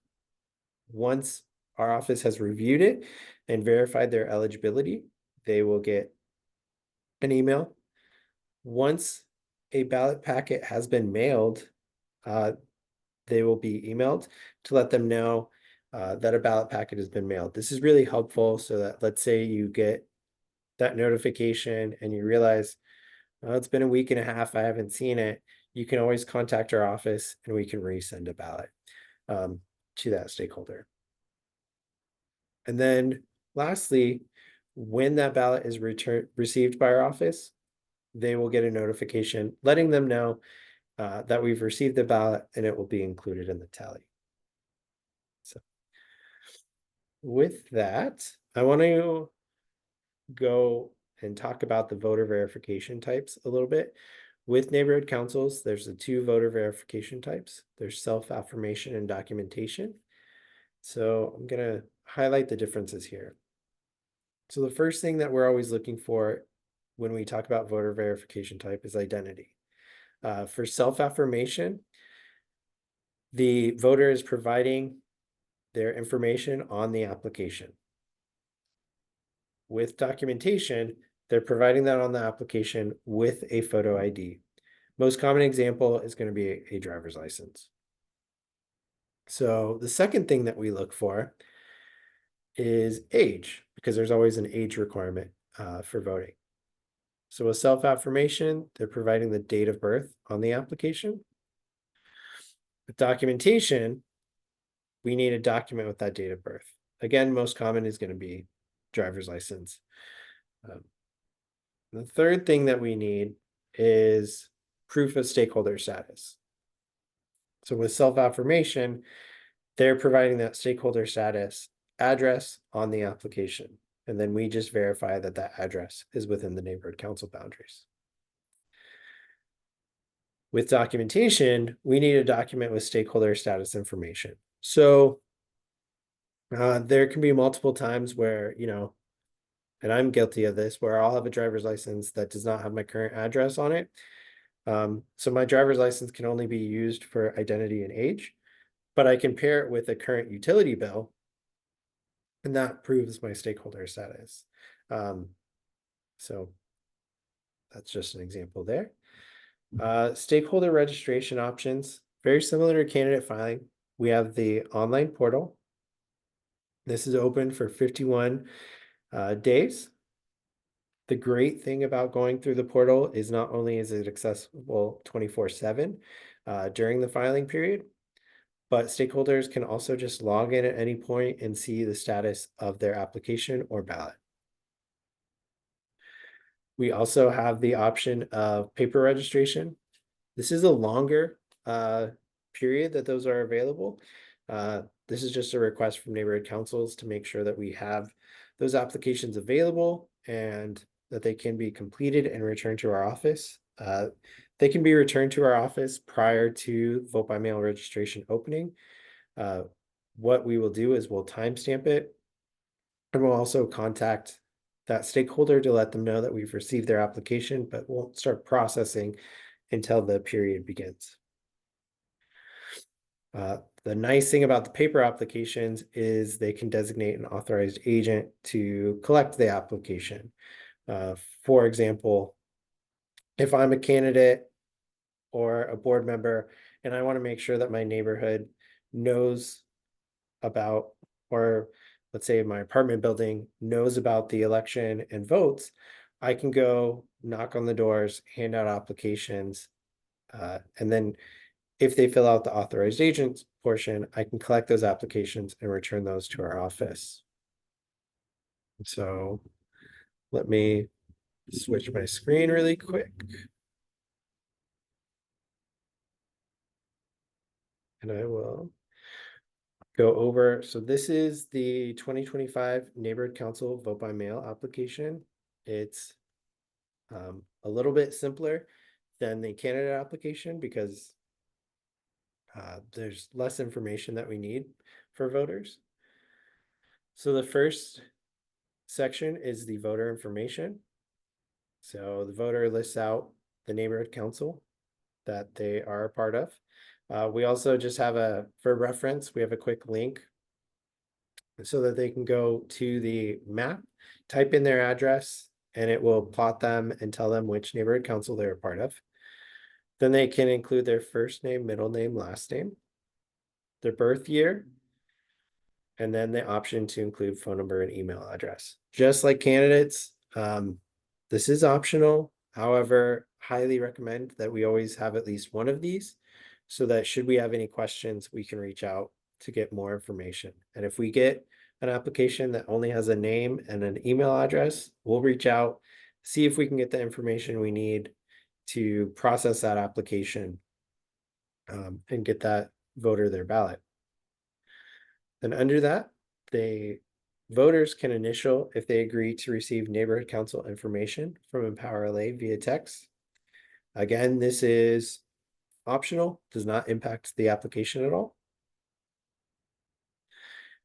Once our office has reviewed it and verified their eligibility, they will get an email. Once a ballot packet has been mailed, they will be emailed to let them know that a ballot packet has been mailed. This is really helpful so that, let's say you get that notification and you realize, oh, it's been a week and a half, I haven't seen it. You can always contact our office and we can resend a ballot to that stakeholder. And then lastly, when that ballot is received by our office, they will get a notification letting them know that we've received the ballot and it will be included in the tally. So with that, I want to go and talk about the voter verification types a little bit. With neighborhood councils, there's the two voter verification types. There's self-affirmation and documentation. So I'm going to highlight the differences here. So the first thing that we're always looking for when we talk about voter verification type is identity. For self-affirmation, the voter is providing their information on the application. With documentation, they're providing that on the application with a photo ID. Most common example is going to be a driver's license. So the second thing that we look for is age, because there's always an age requirement for voting. So with self-affirmation, they're providing the date of birth on the application. With documentation, we need a document with that date of birth. Again, most common is going to be driver's license. The third thing that we need is proof of stakeholder status. So with self-affirmation, they're providing that stakeholder status address on the application. And then we just verify that that address is within the neighborhood council boundaries. With documentation, we need a document with stakeholder status information. So there can be multiple times where, and I'm guilty of this, where I'll have a driver's license that does not have my current address on it. So my driver's license can only be used for identity and age, but I can pair it with a current utility bill, and that proves my stakeholder status. So that's just an example there. Stakeholder registration options, very similar to candidate filing. We have the online portal. This is open for 51 days. The great thing about going through the portal is not only is it accessible 24/7 during the filing period, but stakeholders can also just log in at any point and see the status of their application or ballot. We also have the option of paper registration. This is a longer period that those are available. This is just a request from neighborhood councils to make sure that we have those applications available and that they can be completed and returned to our office. They can be returned to our office prior to vote by mail registration opening. What we will do is we'll timestamp it, and we'll also contact that stakeholder to let them know that we've received their application, but won't start processing until the period begins. The nice thing about the paper applications is they can designate an authorized agent to collect the application. For example, if I'm a candidate or a board member and I want to make sure that my neighborhood knows about, or let's say my apartment building knows about the election and votes, I can go knock on the doors, hand out applications, and then if they fill out the authorized agents portion, I can collect those applications and return those to our office. So let me switch my screen really quick. And I will go over. So this is the 2025 Neighborhood Council Vote by Mail application. It's a little bit simpler than the candidate application because there's less information that we need for voters. So the first section is the voter information. So the voter lists out the neighborhood council that they are a part of. We also just have for reference, we have a quick link so that they can go to the map, type in their address, and it will plot them and tell them which neighborhood council they're a part of. Then they can include their first name, middle name, last name, their birth year, and then the option to include phone number and email address. Just like candidates, this is optional. However, highly recommend that we always have at least one of these so that should we have any questions, we can reach out to get more information. And if we get an application that only has a name and an email address, we'll reach out, see if we can get the information we need to process that application and get that voter their ballot. Then under that, voters can initial if they agree to receive neighborhood council information from Empower LA via text. Again, this is optional, does not impact the application at all.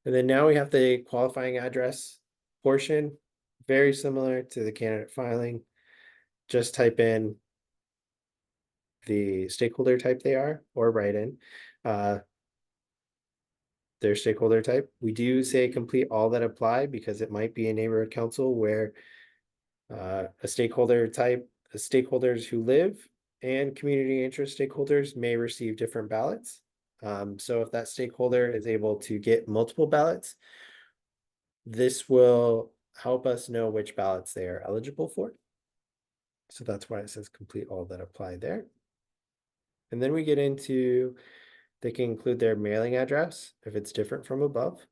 And then now we have the qualifying address portion, very similar to the candidate filing. Just type in the stakeholder type they are, or write in their stakeholder type. We do say complete all that apply because it might be a neighborhood council where a stakeholder type, the stakeholders who live and community interest stakeholders may receive different ballots. So if that stakeholder is able to get multiple ballots, this will help us know which ballots they are eligible for. So that's why it says complete all that apply there. And then we get into, they can include their mailing address if it's different from above.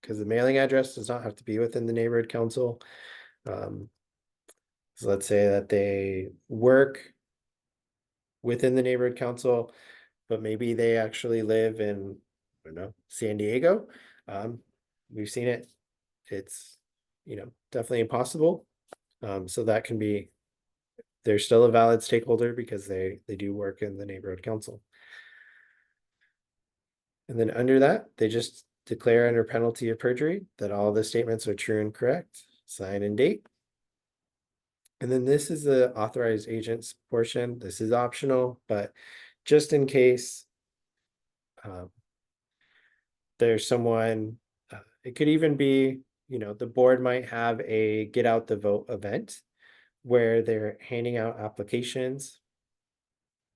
Because the mailing address does not have to be within the neighborhood council. So let's say that they work within the neighborhood council, but maybe they actually live in, I don't know, San Diego. We've seen it. It's, definitely impossible. So that can be, they're still a valid stakeholder because they do work in the neighborhood council. And then under that, they just declare under penalty of perjury that all the statements are true and correct, sign and date. And then this is the authorized agents portion. This is optional, but just in case there's someone, it could even be, the board might have a get out the vote event where they're handing out applications.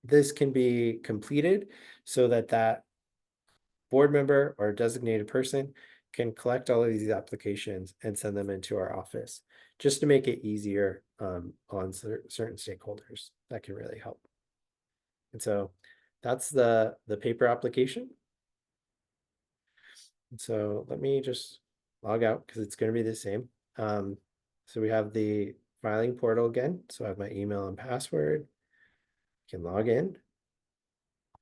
This can be completed so that that board member or designated person can collect all of these applications and send them into our office just to make it easier on certain stakeholders. That can really help. And so that's the paper application. And so let me just log out because it's going to be the same. So we have the filing portal again. So I have my email and password. I can log in.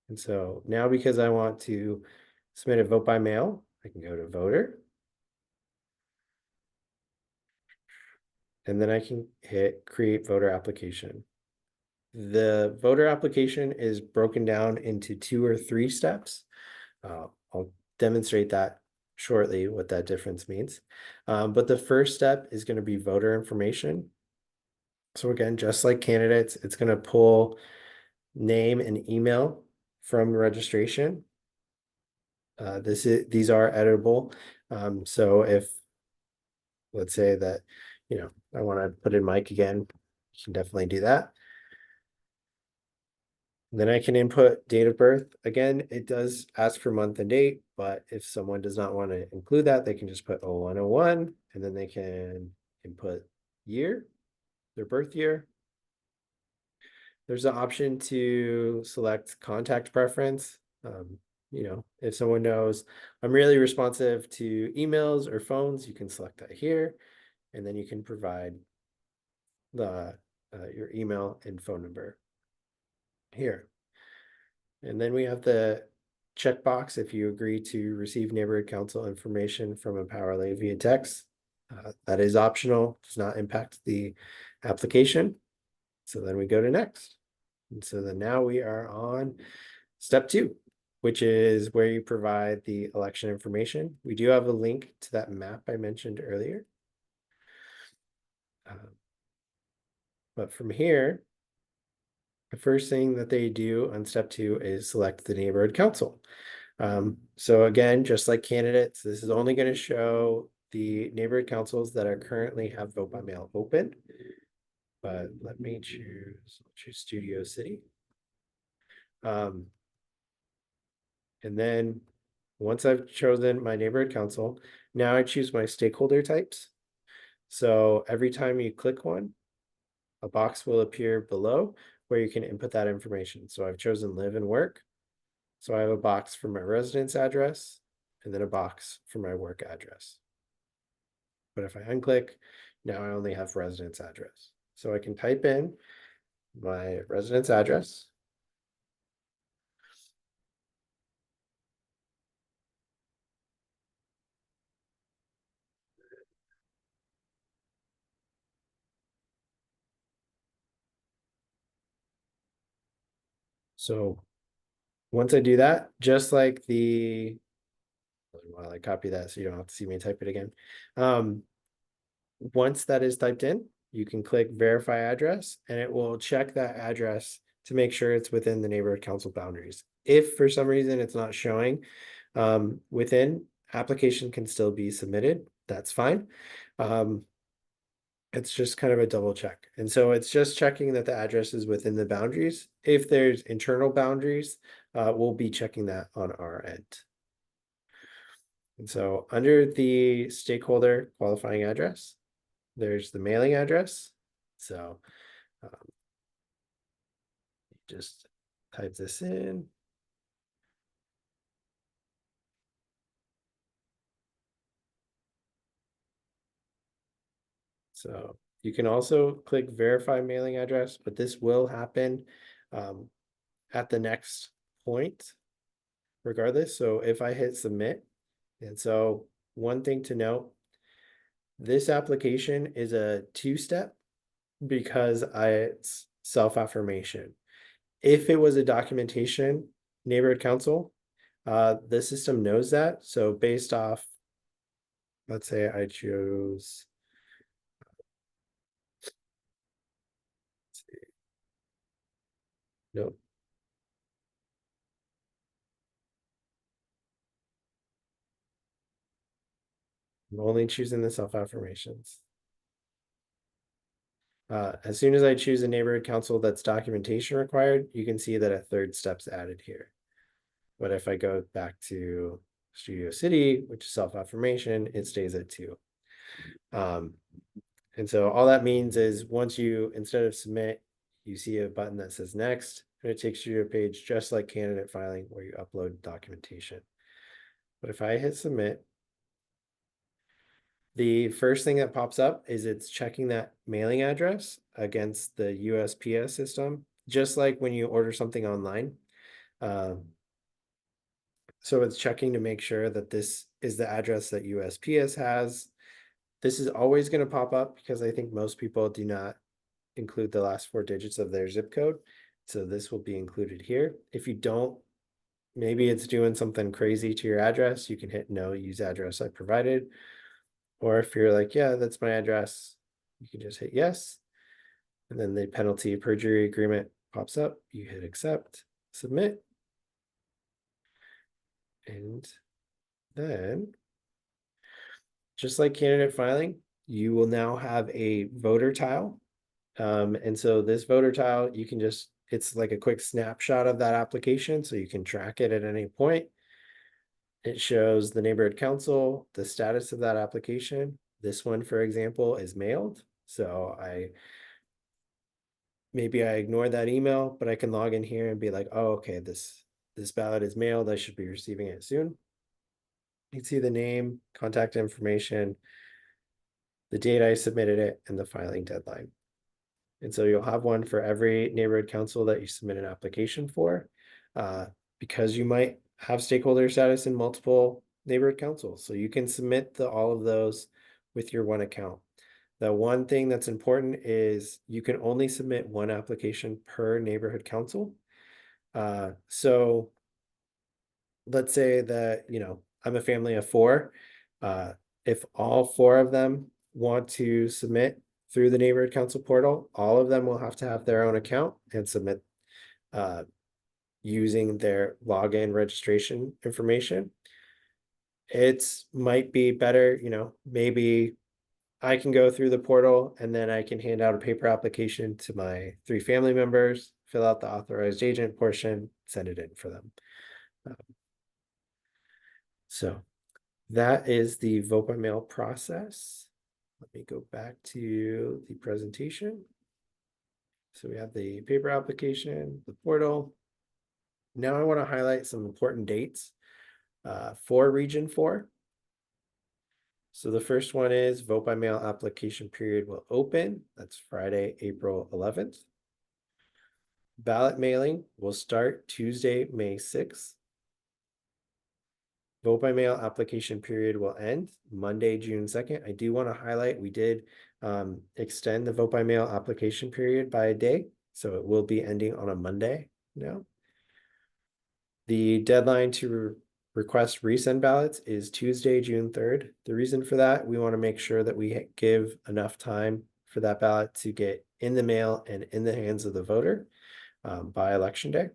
And so now because I want to submit a vote by mail, I can go to voter. And then I can hit create voter application. The voter application is broken down into 2 or 3 steps. I'll demonstrate that shortly, what that difference means. But the first step is going to be voter information. So again, just like candidates, it's going to pull name and email from registration. These are editable. So if, let's say that, I want to put in Mike again, you can definitely do that. Then I can input date of birth. Again, it does ask for month and date, but if someone does not want to include that, they can just put 0101 and then they can input year, their birth year. There's an option to select contact preference. If someone knows I'm really responsive to emails or phones, you can select that here, and then you can provide your email and phone number here. And then we have the checkbox if you agree to receive neighborhood council information from Empower LA via text. That is optional, does not impact the application. So then we go to next. And so then now we are on step 2, which is where you provide the election information. We do have a link to that map I mentioned earlier. But from here, the first thing that they do on step 2 is select the neighborhood council. So again, just like candidates, this is only going to show the neighborhood councils that are currently have vote by mail open. But let me choose Studio City. And then once I've chosen my neighborhood council, now I choose my stakeholder types. So every time you click one, a box will appear below where you can input that information. So I've chosen live and work. So I have a box for my residence address and then a box for my work address. But if I unclick, now I only have residence address. So I can type in my residence address. So once I do that, just like while I copy that so you don't have to see me type it again. Once that is typed in, you can click verify address and it will check that address to make sure it's within the neighborhood council boundaries. If for some reason it's not showing within, application can still be submitted. That's fine. It's just kind of a double check. And so it's just checking that the address is within the boundaries. If there's internal boundaries, we'll be checking that on our end. And so under the stakeholder qualifying address, there's the mailing address. So just type this in. So you can also click verify mailing address, but this will happen at the next point regardless. So if I hit submit, and so one thing to note, this application is a 2-step because it's self-affirmation. If it was a documentation neighborhood council, the system knows that. So based off, let's say I chose, nope. I'm only choosing the self-affirmations. As soon as I choose a neighborhood council that's documentation required, you can see that a 3rd step's added here. But if I go back to Studio City, which is self-affirmation, it stays at 2. And so all that means is once you, instead of submit, you see a button that says next, and it takes you to a page just like candidate filing where you upload documentation. But if I hit submit, the first thing that pops up is it's checking that mailing address against the USPS system, just like when you order something online. So it's checking to make sure that this is the address that USPS has. This is always going to pop up because I think most people do not include the last 4 digits of their zip code. So this will be included here. If you don't, maybe it's doing something crazy to your address, you can hit no, use address I provided. Or if you're like, yeah, that's my address, you can just hit yes. And then the penalty perjury agreement pops up. You hit accept, submit. And then, just like candidate filing, you will now have a voter tile. And so this voter tile, you can just, it's like a quick snapshot of that application, so you can track it at any point. It shows the neighborhood council, the status of that application. This one, for example, is mailed. So maybe I ignore that email, but I can log in here and be like, oh, okay, this ballot is mailed. I should be receiving it soon. You can see the name, contact information, the date I submitted it, and the filing deadline. And so you'll have one for every neighborhood council that you submit an application for, because you might have stakeholder status in multiple neighborhood councils. So you can submit all of those with your one account. The one thing that's important is you can only submit one application per neighborhood council. So let's say that, I'm a family of four. If all four of them want to submit through the neighborhood council portal, all of them will have to have their own account and submit using their login registration information. It's might be better, maybe I can go through the portal and then I can hand out a paper application to my three family members, fill out the authorized agent portion, send it in for them. So that is the vote by mail process. Let me go back to the presentation. So we have the paper application, the portal. Now I want to highlight some important dates for Region 4. So the first one is vote by mail application period will open. That's Friday, April 11th. Ballot mailing will start Tuesday, May 6th. Vote by mail application period will end Monday, June 2nd. I do want to highlight, we did extend the vote by mail application period by a day. So it will be ending on a Monday now. The deadline to request resend ballots is Tuesday, June 3rd. The reason for that, we want to make sure that we give enough time for that ballot to get in the mail and in the hands of the voter by election day.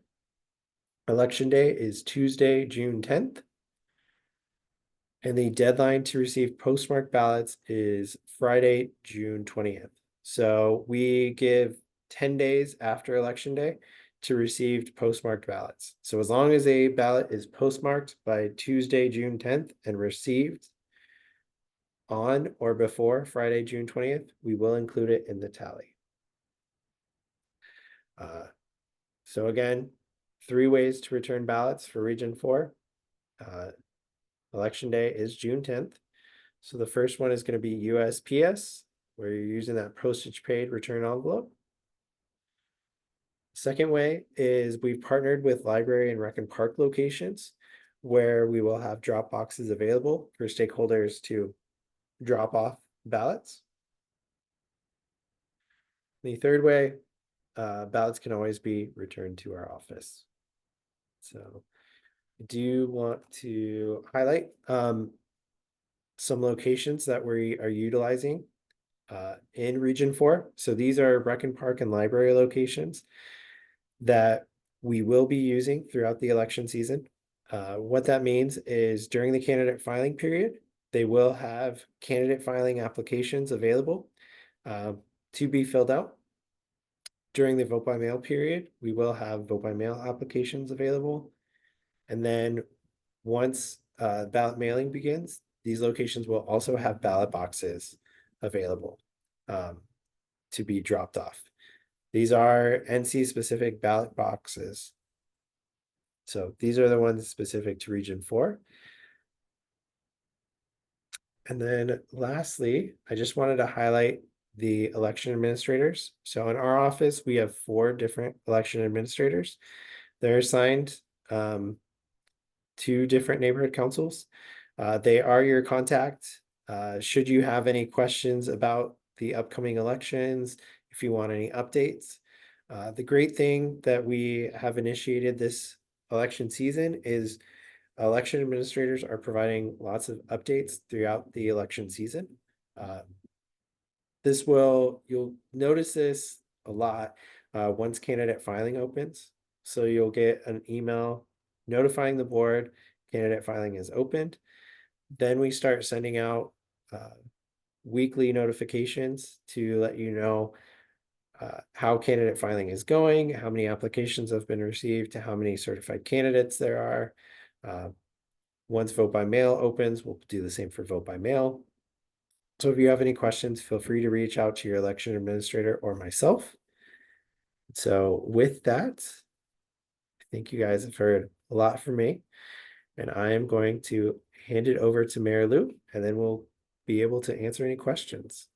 Election day is Tuesday, June 10th. And the deadline to receive postmarked ballots is Friday, June 20th. So we give 10 days after election day to receive postmarked ballots. So as long as a ballot is postmarked by Tuesday, June 10th and received on or before Friday, June 20th, we will include it in the tally. So again, 3 ways to return ballots for Region 4. Election day is June 10th. So the first one is going to be USPS, where you're using that postage paid return envelope. Second way is we've partnered with library and rec and park locations where we will have drop boxes available for stakeholders to drop off ballots. The third way, ballots can always be returned to our office. So I do want to highlight some locations that we are utilizing in Region 4. So these are rec and park and library locations that we will be using throughout the election season. What that means is during the candidate filing period, they will have candidate filing applications available to be filled out. During the vote by mail period, we will have vote by mail applications available. And then once ballot mailing begins, these locations will also have ballot boxes available to be dropped off. These are NC specific ballot boxes. So these are the ones specific to Region 4. And then lastly, I just wanted to highlight the election administrators. So in our office, we have 4 different election administrators. They're assigned to different neighborhood councils. They are your contact. Should you have any questions about the upcoming elections, if you want any updates. The great thing that we have initiated this election season is election administrators are providing lots of updates throughout the election season. You'll notice this a lot once candidate filing opens. So you'll get an email notifying the board candidate filing is opened. Then we start sending out weekly notifications to let you know how candidate filing is going, how many applications have been received, to how many certified candidates there are. Once vote by mail opens, we'll do the same for vote by mail. So if you have any questions, feel free to reach out to your election administrator or myself. So with that, I think you guys have heard a lot from me, and I am going to hand it over to Mary Lou, and then we'll be able to answer any questions.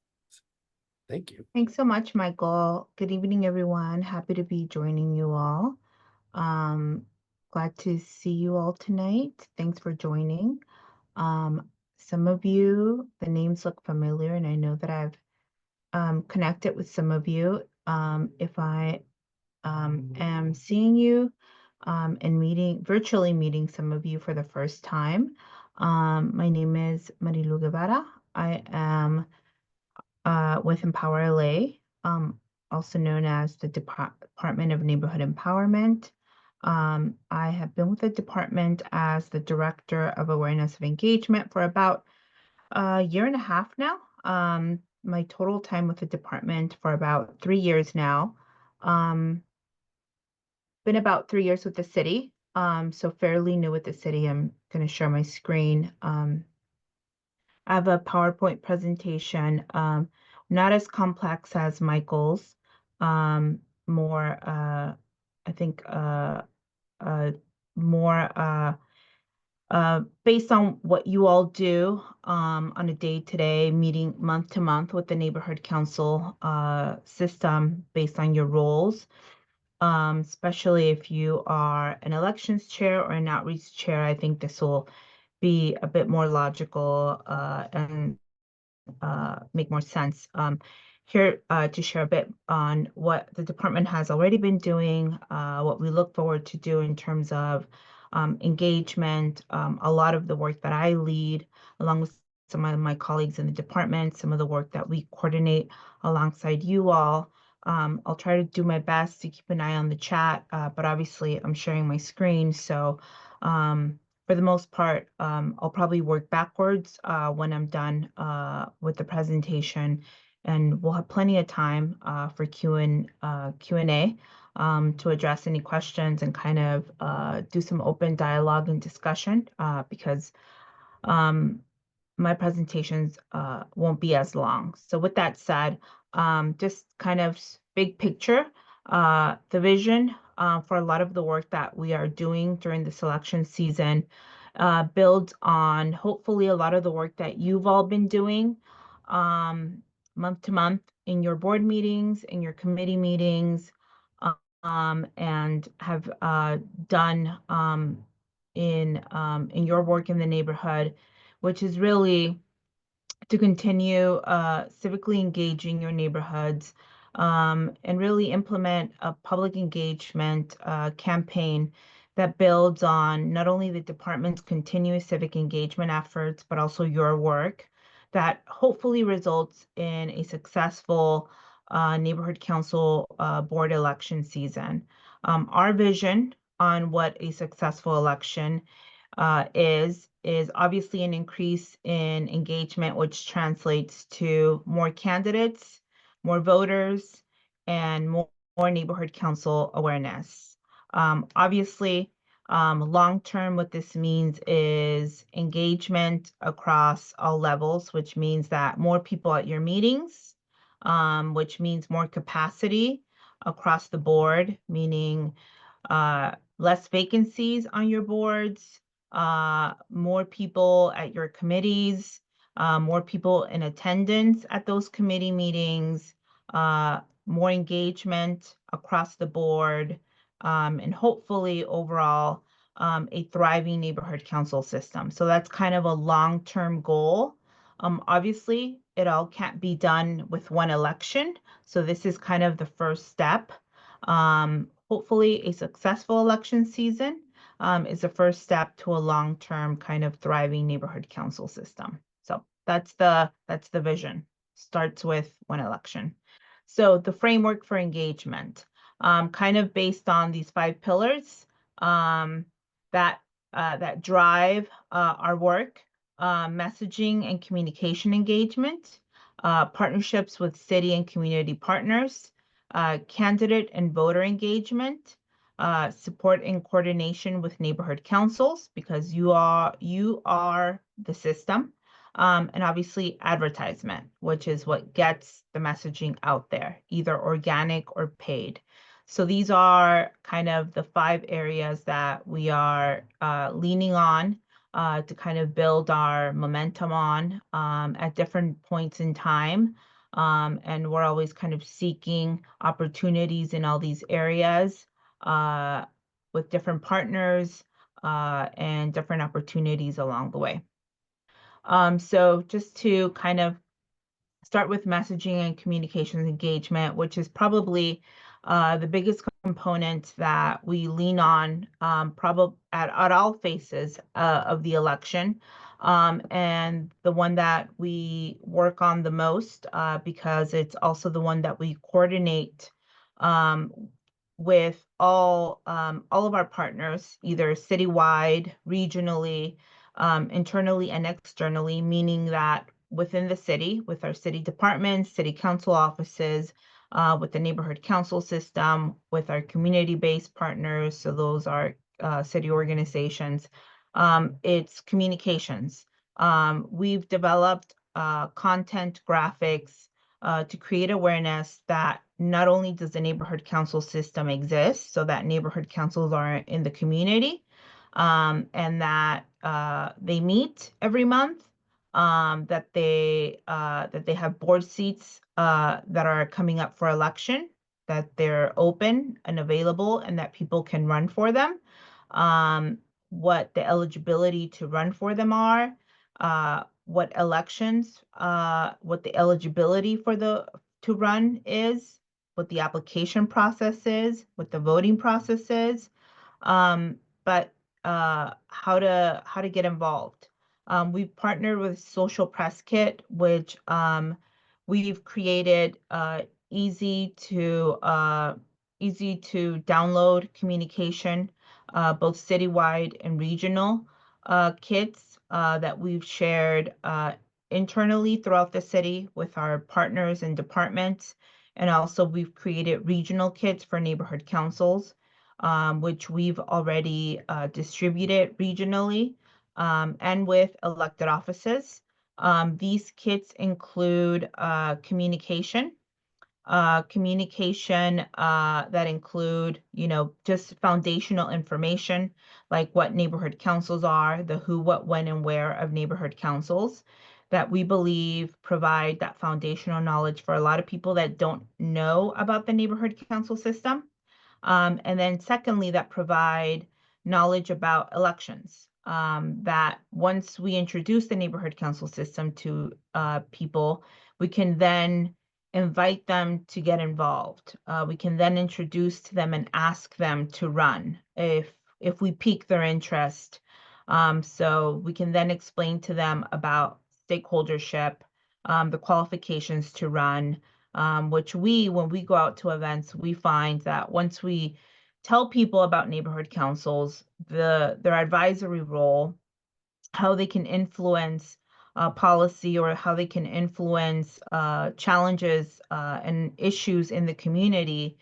Thank you. Thanks so much, Michael. Good evening, everyone. Happy to be joining you all. Glad to see you all tonight. Thanks for joining. Some of you, the names look familiar, and I know that I've connected with some of you. If I am seeing you and virtually meeting some of you for the first time. My name is Marilu Guevara. I am with Empower LA, also known as the Department of Neighborhood Empowerment. I have been with the department as the Director of Awareness of Engagement for about a year and a half now. My total time with the department for about 3 years now. Been about 3 years with the city, so fairly new with the city. I'm going to share my screen. I have a PowerPoint presentation, not as complex as Michael's, more, I think, more based on what you all do on a day-to-day meeting, month-to-month with the neighborhood council system based on your roles. Especially if you are an elections chair or an outreach chair, I think this will be a bit more logical and make more sense. Here to share a bit on what the department has already been doing, what we look forward to do in terms of engagement, a lot of the work that I lead, along with some of my colleagues in the department, some of the work that we coordinate alongside you all. I'll try to do my best to keep an eye on the chat, but obviously I'm sharing my screen, so for the most part, I'll probably work backwards when I'm done with the presentation, and we'll have plenty of time for Q&A to address any questions and kind of do some open dialogue and discussion because my presentations won't be as long. So with that said, just kind of big picture, the vision for a lot of the work that we are doing during the selection season builds on hopefully a lot of the work that you've all been doing month to month in your board meetings, in your committee meetings, and have done in your work in the neighborhood, which is really to continue civically engaging your neighborhoods and really implement a public engagement campaign that builds on not only the department's continuous civic engagement efforts, but also your work that hopefully results in a successful neighborhood council board election season. Our vision on what a successful election is obviously an increase in engagement, which translates to more candidates, more voters, and more neighborhood council awareness. Obviously, long-term, what this means is engagement across all levels, which means that more people at your meetings, which means more capacity across the board, meaning less vacancies on your boards, more people at your committees, more people in attendance at those committee meetings, more engagement across the board, and hopefully overall a thriving neighborhood council system. So that's kind of a long-term goal. Obviously, it all can't be done with one election. So this is kind of the first step. Hopefully a successful election season is the first step to a long-term kind of thriving neighborhood council system. So that's the vision. Starts with one election. So the framework for engagement, kind of based on these 5 pillars that drive our work, messaging and communication engagement, partnerships with city and community partners, candidate and voter engagement, support and coordination with neighborhood councils, because you are the system, and obviously advertisement, which is what gets the messaging out there, either organic or paid. So these are kind of the 5 areas that we are leaning on to kind of build our momentum on at different points in time. And we're always kind of seeking opportunities in all these areas with different partners and different opportunities along the way. So just to kind of start with messaging and communications engagement, which is probably the biggest component that we lean on probably at all phases of the election, and the one that we work on the most because it's also the one that we coordinate um, with all of our partners, either citywide, regionally, internally and externally, meaning that within the city, with our city departments, city council offices, with the neighborhood council system, with our community-based partners, so those are city organizations, it's communications. We've developed content graphics to create awareness that not only does the neighborhood council system exist, so that neighborhood councils are in the community, and that they meet every month, that they have board seats that are coming up for election, that they're open and available, and that people can run for them. What the eligibility to run for them are, what elections, what the eligibility for to run is, what the application process is, what the voting process is, but how to get involved. We've partnered with Social Press Kit, which we've created easy to download communication, both citywide and regional kits that we've shared internally throughout the city with our partners and departments. And also we've created regional kits for neighborhood councils, which we've already distributed regionally and with elected offices. These kits include communication that include, just foundational information like what neighborhood councils are, the who, what, when, and where of neighborhood councils that we believe provide that foundational knowledge for a lot of people that don't know about the neighborhood council system. And then secondly, that provide knowledge about elections. That once we introduce the neighborhood council system to people, we can then invite them to get involved. We can then introduce to them and ask them to run if we pique their interest. So we can then explain to them about stakeholdership, the qualifications to run, which when we go out to events, we find that once we tell people about neighborhood councils, their advisory role, how they can influence policy or how they can influence challenges and issues in the community,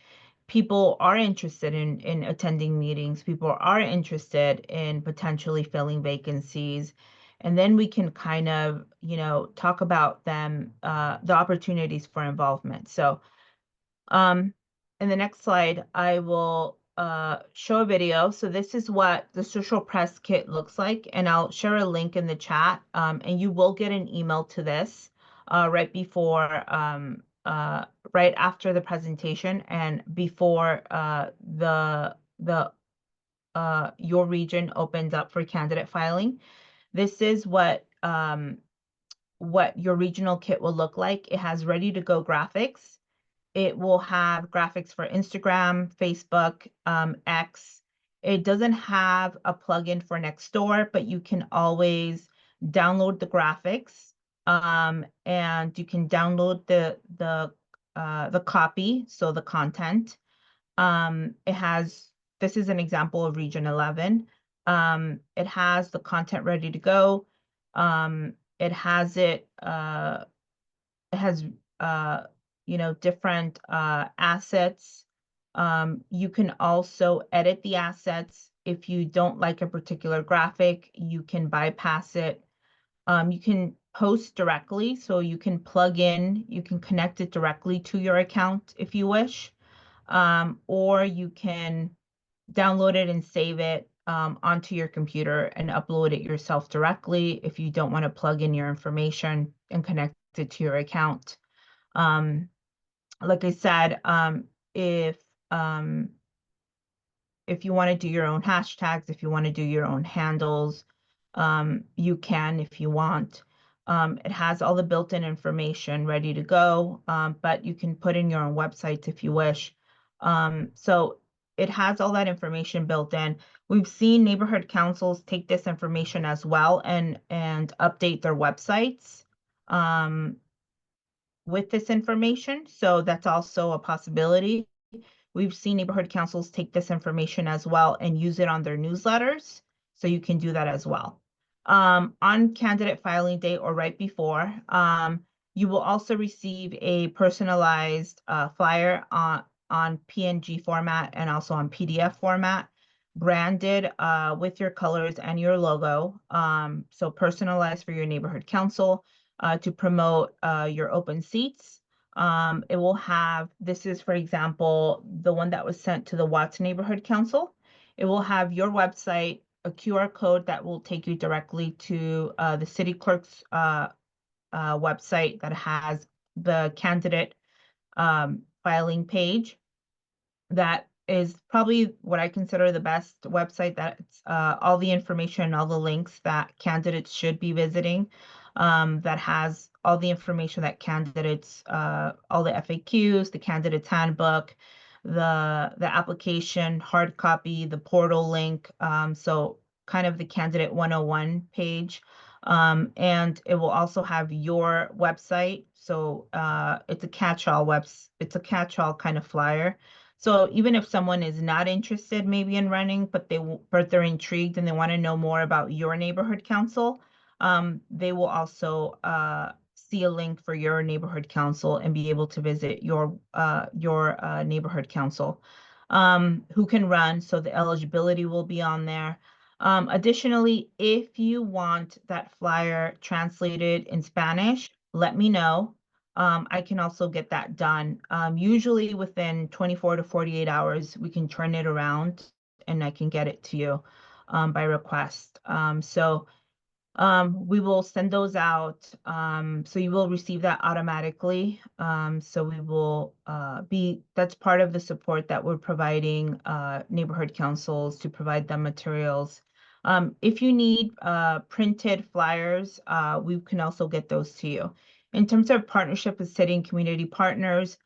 people are interested in attending meetings. People are interested in potentially filling vacancies. And then we can kind of, talk about them, the opportunities for involvement. So in the next slide, I will show a video. So this is what the Social Press Kit looks like, and I'll share a link in the chat, and you will get an email to this right before, right after the presentation and before your region opens up for candidate filing. This is what your regional kit will look like. It has ready to go graphics. It will have graphics for Instagram, Facebook, X. It doesn't have a plugin for Nextdoor, but you can always download the graphics, and you can download the copy, so the content. This is an example of Region 11. It has the content ready to go. It has different assets. You can also edit the assets. If you don't like a particular graphic, you can bypass it. You can post directly, so you can you can connect it directly to your account if you wish, or you can download it and save it onto your computer and upload it yourself directly if you don't want to plug in your information and connect it to your account. Like I said, if you want to do your own hashtags, if you want to do your own handles, you can if you want. It has all the built-in information ready to go, but you can put in your own websites if you wish. So it has all that information built in. We've seen neighborhood councils take this information as well and update their websites with this information. So that's also a possibility. We've seen neighborhood councils take this information as well and use it on their newsletters. So you can do that as well. On candidate filing day or right before, you will also receive a personalized flyer on PNG format and also on PDF format, branded with your colors and your logo. So personalized for your neighborhood council to promote your open seats. It will have, this is, for example, the one that was sent to the Watts Neighborhood Council. It will have your website, a QR code that will take you directly to the city clerk's website that has the candidate filing page. That is probably what I consider the best website. That's all the information, all the links that candidates should be visiting. That has all the information that candidates, all the FAQs, the candidate's handbook, the application hard copy, the portal link. So kind of the candidate 101 page. And it will also have your website. So it's a catch-all kind of flyer. So even if someone is not interested maybe in running, but they're intrigued and they want to know more about your neighborhood council, they will also see a link for your neighborhood council and be able to visit your neighborhood council who can run. So the eligibility will be on there. Additionally, if you want that flyer translated in Spanish, let me know. I can also get that done. Usually within 24 to 48 hours, we can turn it around and I can get it to you by request. So we will send those out. So you will receive that automatically. So we will that's part of the support that we're providing neighborhood councils to provide them materials. If you need printed flyers, we can also get those to you. In terms of partnership with city and community partners,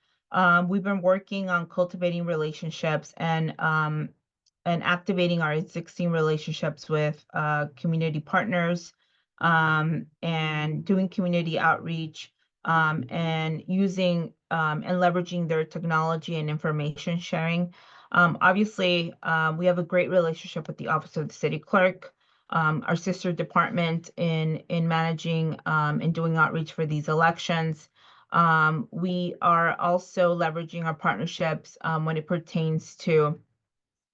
we've been working on cultivating relationships and activating our existing relationships with community partners and doing community outreach and using and leveraging their technology and information sharing. Obviously, we have a great relationship with the Office of the City Clerk, our sister department in managing and doing outreach for these elections. We are also leveraging our partnerships when it pertains to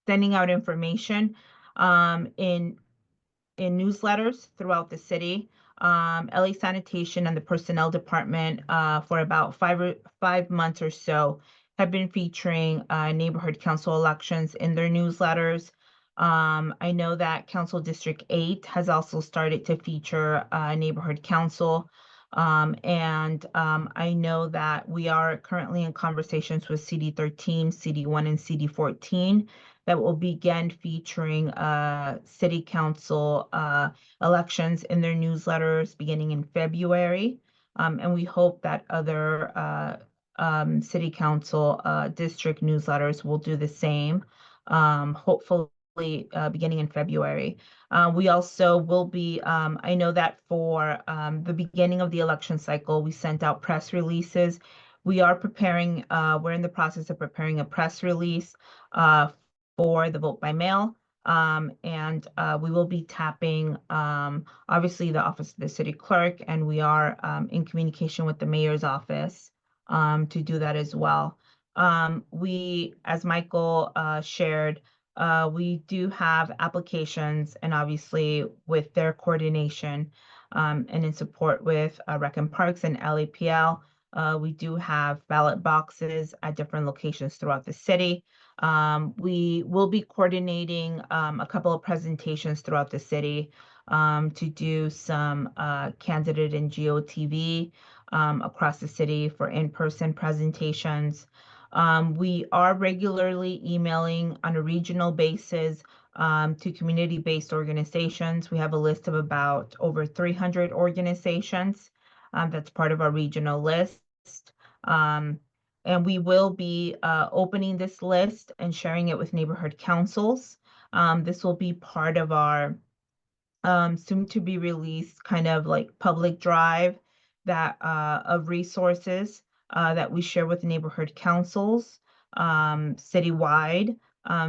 sending out information in newsletters throughout the city. LA Sanitation and the Personnel Department for about 5 months or so have been featuring neighborhood council elections in their newsletters. I know that Council District 8 has also started to feature neighborhood council. And I know that we are currently in conversations with CD13, CD1, and CD14 that will begin featuring city council elections in their newsletters beginning in February. And we hope that other city council district newsletters will do the same, hopefully beginning in February. We also will be, I know that for the beginning of the election cycle, we sent out press releases. We are preparing, we're in the process of preparing a press release for the vote by mail. And we will be tapping, obviously, the Office of the City Clerk, and we are in communication with the Mayor's office to do that as well. We, as Michael shared, we do have applications, and obviously with their coordination and in support with Rec and Parks and LAPL, we do have ballot boxes at different locations throughout the city. We will be coordinating a couple of presentations throughout the city to do some candidate and GOTV across the city for in-person presentations. We are regularly emailing on a regional basis to community-based organizations. We have a list of about over 300 organizations that's part of our regional list. And we will be opening this list and sharing it with neighborhood councils. This will be part of our soon to be released kind of like public drive that of resources that we share with neighborhood councils citywide.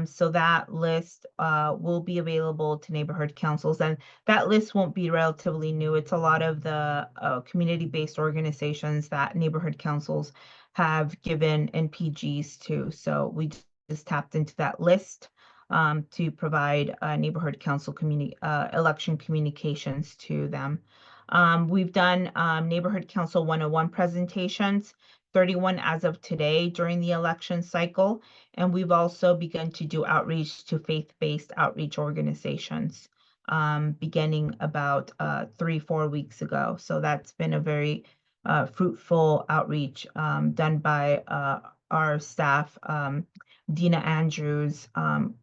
So that list will be available to neighborhood councils, and that list won't be relatively new. It's a lot of the community-based organizations that neighborhood councils have given NPGs to. So we just tapped into that list to provide neighborhood council election communications to them. We've done neighborhood council 101 presentations, 31 as of today during the election cycle, and we've also begun to do outreach to faith-based outreach organizations beginning about 3-4 weeks ago. So that's been a very fruitful outreach done by our staff, Dina Andrews in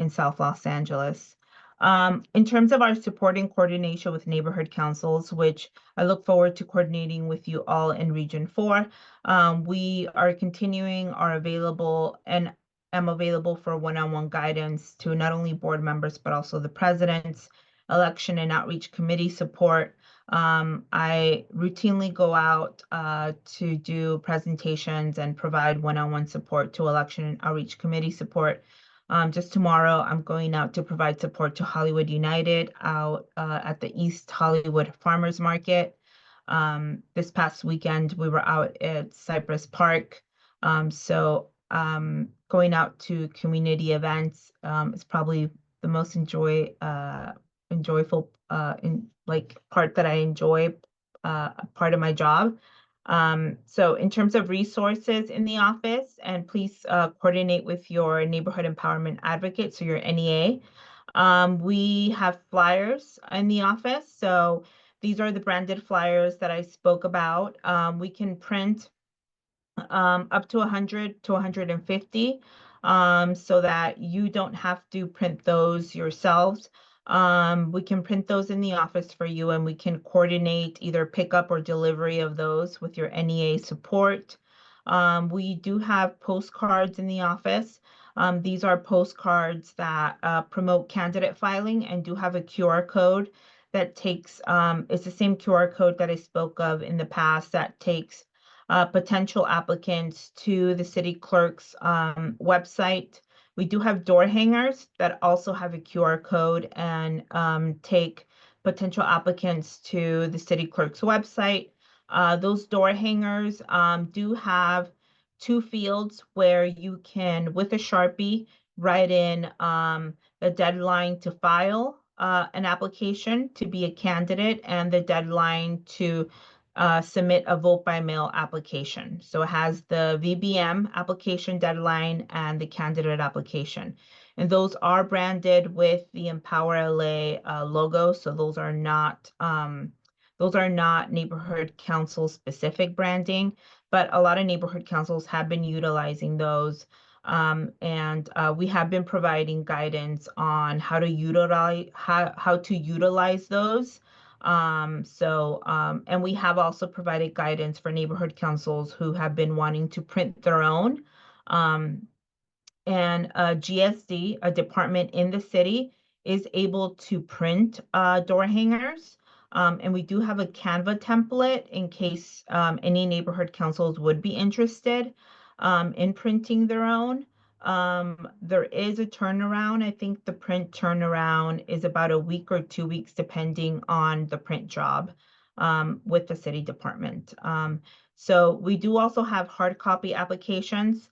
South Los Angeles. In terms of our support and coordination with neighborhood councils, which I look forward to coordinating with you all in Region 4, we are continuing, are available, and am available for one-on-one guidance to not only board members, but also the president's election and outreach committee support. I routinely go out to do presentations and provide one-on-one support to election and outreach committee support. Just tomorrow, I'm going out to provide support to Hollywood United out at the East Hollywood Farmers Market. This past weekend, we were out at Cypress Park. So going out to community events is probably the most enjoyable part that I enjoy, part of my job. So in terms of resources in the office, and please coordinate with your neighborhood empowerment advocate, so your NEA. We have flyers in the office. So these are the branded flyers that I spoke about. We can print up to 100 to 150 so that you don't have to print those yourselves. We can print those in the office for you, and we can coordinate either pickup or delivery of those with your NEA support. We do have postcards in the office. These are postcards that promote candidate filing and do have a QR code that takes, it's the same QR code that I spoke of in the past that takes potential applicants to the city clerk's website. We do have door hangers that also have a QR code and take potential applicants to the city clerk's website. Those door hangers do have 2 fields where you can, with a Sharpie, write in the deadline to file an application to be a candidate and the deadline to submit a vote by mail application. So it has the VBM application deadline and the candidate application. And those are branded with the Empower LA logo. So those are not neighborhood council specific branding, but a lot of neighborhood councils have been utilizing those. And we have been providing guidance on how to utilize those. And we have also provided guidance for neighborhood councils who have been wanting to print their own. And GSD, a department in the city, is able to print door hangers. And we do have a Canva template in case any neighborhood councils would be interested in printing their own. There is a turnaround. I think the print turnaround is about a week or 2 weeks, depending on the print job with the city department. So we do also have hard copy applications.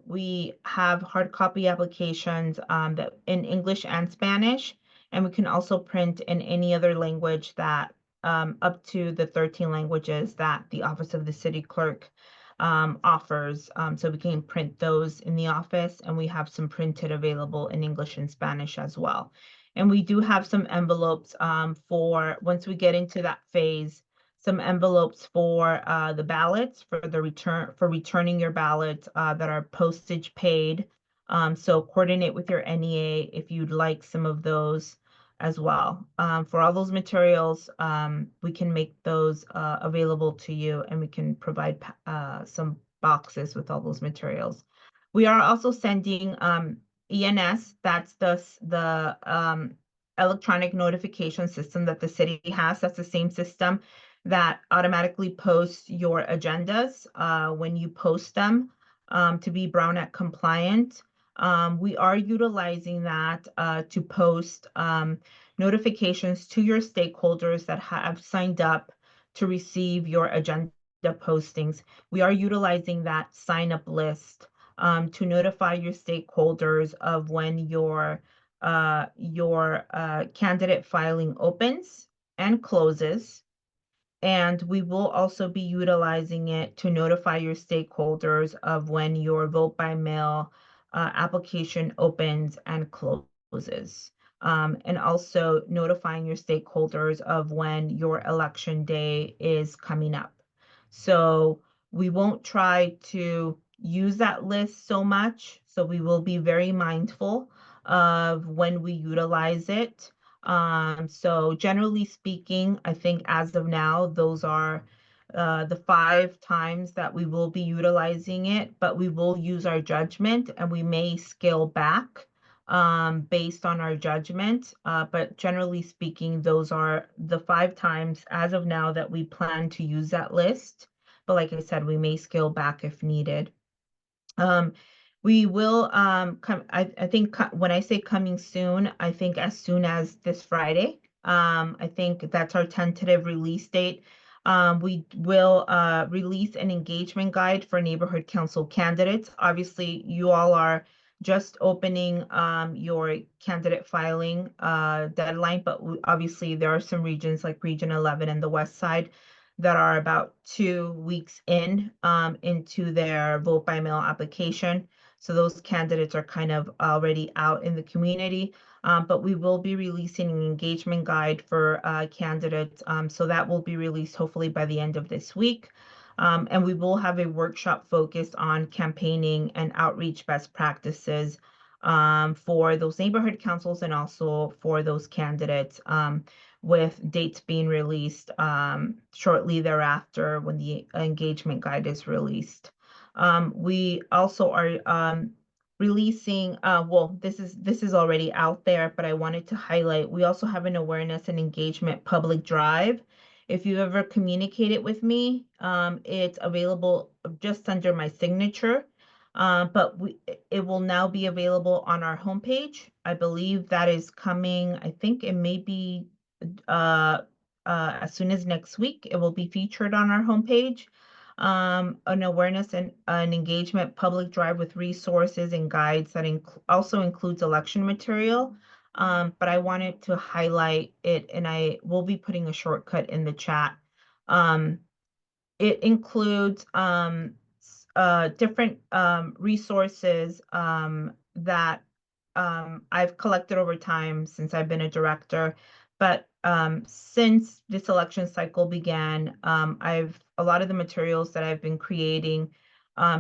We have hard copy applications that in English and Spanish, and we can also print in any other language that up to the 13 languages that the Office of the City Clerk offers. So we can print those in the office, and we have some printed available in English and Spanish as well. And we do have some envelopes for, once we get into that phase, some envelopes for the ballots, for returning your ballots that are postage paid. So coordinate with your NEA if you'd like some of those as well. For all those materials, we can make those available to you, and we can provide some boxes with all those materials. We are also sending ENS, that's the electronic notification system that the city has. That's the same system that automatically posts your agendas when you post them to be Brown Act compliant. We are utilizing that to post notifications to your stakeholders that have signed up to receive your agenda postings. We are utilizing that sign up list to notify your stakeholders of when your candidate filing opens and closes. And we will also be utilizing it to notify your stakeholders of when your vote by mail application opens and closes. And also notifying your stakeholders of when your election day is coming up. So we won't try to use that list so much. So we will be very mindful of when we utilize it. So generally speaking, I think as of now, those are the 5 times that we will be utilizing it, but we will use our judgment and we may scale back based on our judgment. But generally speaking, those are the 5 times as of now that we plan to use that list. But like I said, we may scale back if needed. We will come, I think when I say coming soon, I think as soon as this Friday. I think that's our tentative release date. We will release an engagement guide for neighborhood council candidates. Obviously, you all are just opening your candidate filing deadline, but obviously there are some regions like Region 11 and the West Side that are about 2 weeks into their vote by mail application. So those candidates are kind of already out in the community, but we will be releasing an engagement guide for candidates. So that will be released hopefully by the end of this week. And we will have a workshop focused on campaigning and outreach best practices for those neighborhood councils and also for those candidates, with dates being released shortly thereafter when the engagement guide is released. We also are releasing, well, this is already out there, but I wanted to highlight, we also have an awareness and engagement public drive. If you ever communicate it with me, it's available just under my signature. But it will now be available on our homepage. I believe that is coming, I think it may be as soon as next week. It will be featured on our homepage. An awareness and an engagement public drive with resources and guides that also includes election material. But I wanted to highlight it, and I will be putting a shortcut in the chat. It includes different resources that I've collected over time since I've been a director. But since this election cycle began, a lot of the materials that I've been creating,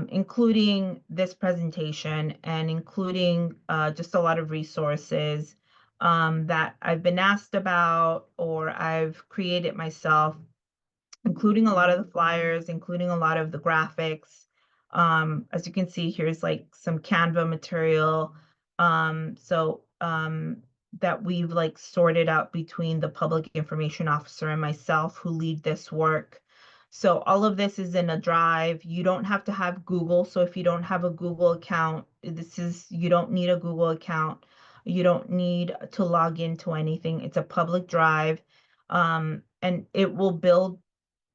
including this presentation and including just a lot of resources that I've been asked about or I've created myself, including a lot of the flyers, including a lot of the graphics. As you can see, here's like some Canva material. That we've like sorted out between the public information officer and myself who lead this work. So all of this is in a drive. You don't have to have Google. So if you don't have a Google account, you don't need a Google account. You don't need to log into anything. It's a public drive. And it will build,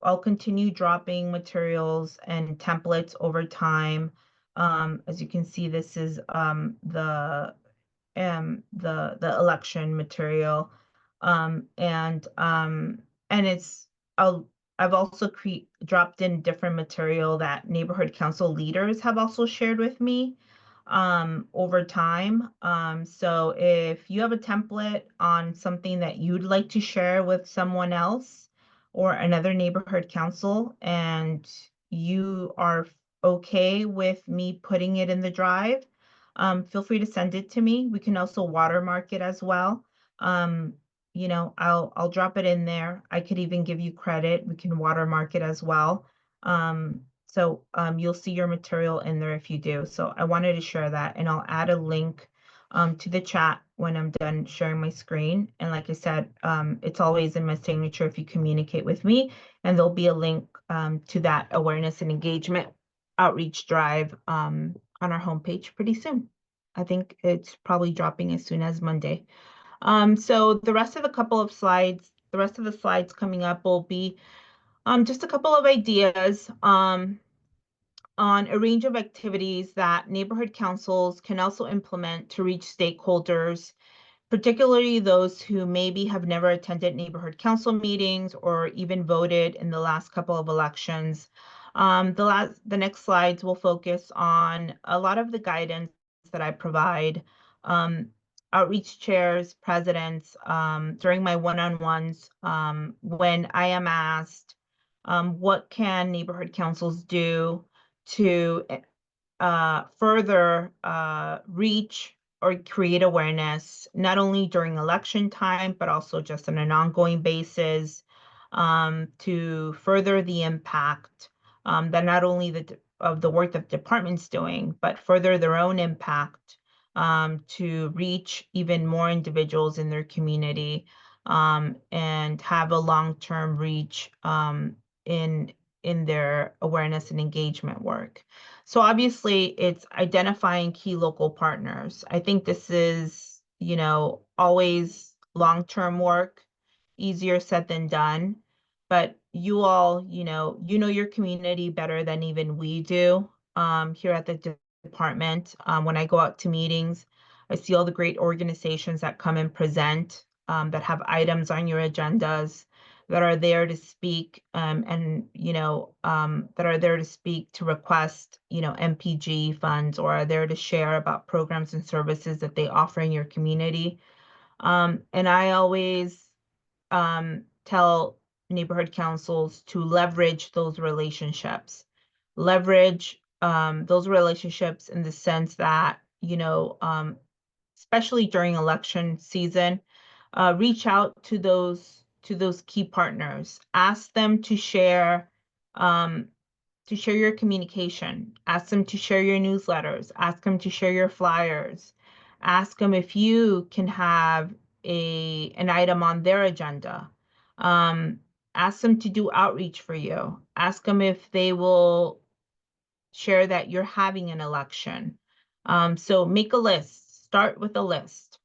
I'll continue dropping materials and templates over time. As you can see, this is the election material, and it's I've also dropped in different material that neighborhood council leaders have also shared with me over time. So if you have a template on something that you'd like to share with someone else or another neighborhood council, and you are okay with me putting it in the drive, feel free to send it to me. We can also watermark it as well. I'll drop it in there. I could even give you credit. We can watermark it as well. You'll see your material in there if you do. So I wanted to share that, and I'll add a link to the chat when I'm done sharing my screen. And like I said, it's always in my signature if you communicate with me, and there'll be a link to that awareness and engagement outreach drive on our homepage pretty soon. I think it's probably dropping as soon as Monday. So the rest of the slides coming up will be just a couple of ideas on a range of activities that neighborhood councils can also implement to reach stakeholders, particularly those who maybe have never attended neighborhood council meetings or even voted in the last couple of elections. The next slides will focus on a lot of the guidance that I provide outreach chairs, presidents, during my one-on-ones, when I am asked, what can neighborhood councils do to further reach or create awareness, not only during election time, but also just on an ongoing basis, to further the impact that not only of the work that the department's doing, but further their own impact to reach even more individuals in their community, and have a long-term reach in their awareness and engagement work. So obviously it's identifying key local partners. I think this is, always long-term work, easier said than done. But you all, your community better than even we do here at the department. When I go out to meetings, I see all the great organizations that come and present, that have items on your agendas, that are there to speak, that are there to speak to request, MPG funds, or are there to share about programs and services that they offer in your community. And I always tell neighborhood councils to leverage those relationships. Leverage those relationships in the sense that, especially during election season, reach out to those key partners. Ask them to share your communication. Ask them to share your newsletters. Ask them to share your flyers. Ask them if you can have an item on their agenda. Ask them to do outreach for you. Ask them if they will share that you're having an election. So make a list. Start with a list.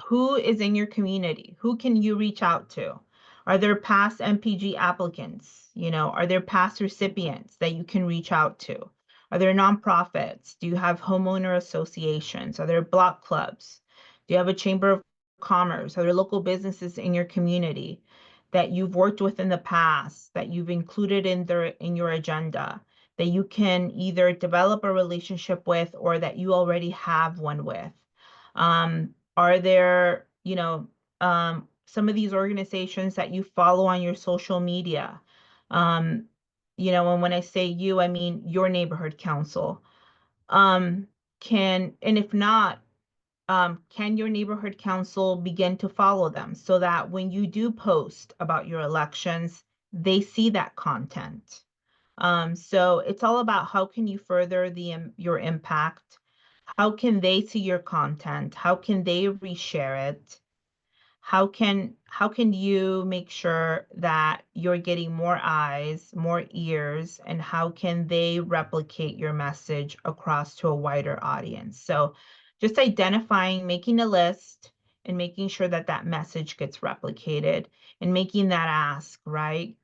Who is in your community? Who can you reach out to? Are there past MPG applicants? Are there past recipients that you can reach out to? Are there nonprofits? Do you have homeowner associations? Are there block clubs? Do you have a chamber of commerce? Are there local businesses in your community that you've worked with in the past, that you've included in your agenda, that you can either develop a relationship with or that you already have one with? Are there, some of these organizations that you follow on your social media? And when I say you, I mean your neighborhood council. And if not, can your neighborhood council begin to follow them so that when you do post about your elections, they see that content? So it's all about how can you further your impact? How can they see your content? How can they reshare it? How can you make sure that you're getting more eyes, more ears, and how can they replicate your message across to a wider audience? So just identifying, making a list, and making sure that that message gets replicated and making that ask, right?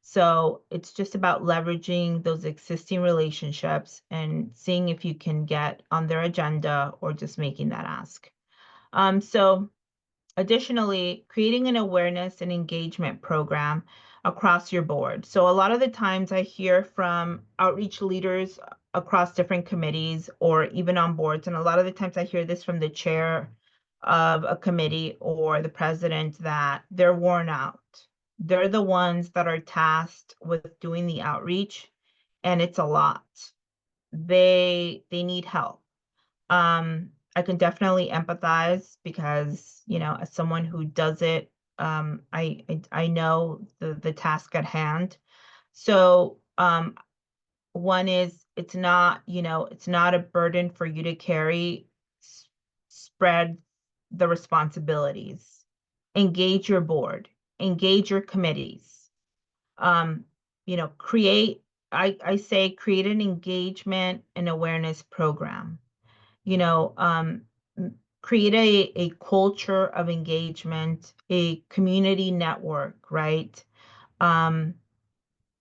So it's just about leveraging those existing relationships and seeing if you can get on their agenda or just making that ask. So additionally, creating an awareness and engagement program across your board. So a lot of the times I hear from outreach leaders across different committees or even on boards, and a lot of the times I hear this from the chair of a committee or the president, that they're worn out. They're the ones that are tasked with doing the outreach, and it's a lot. They need help. I can definitely empathize because, as someone who does it, I know the task at hand. So, one is it's not a burden for you to carry. Spread the responsibilities, engage your board, engage your committees. Um, create, I say create an engagement and awareness program. You know, um, Create a culture of engagement, a community network, right? Um,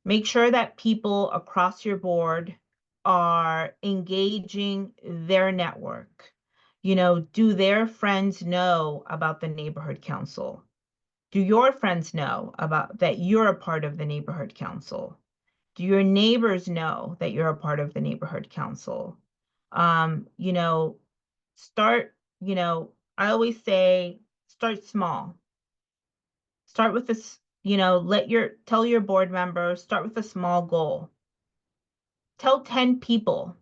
Make sure that people across your board are engaging their network. Do their friends know about the neighborhood council? Do your friends know about that you're a part of the neighborhood council? Do your neighbors know that you're a part of the neighborhood council? You know, start, I always say start small. Start with this, tell your board members, start with a small goal. Tell 10 people,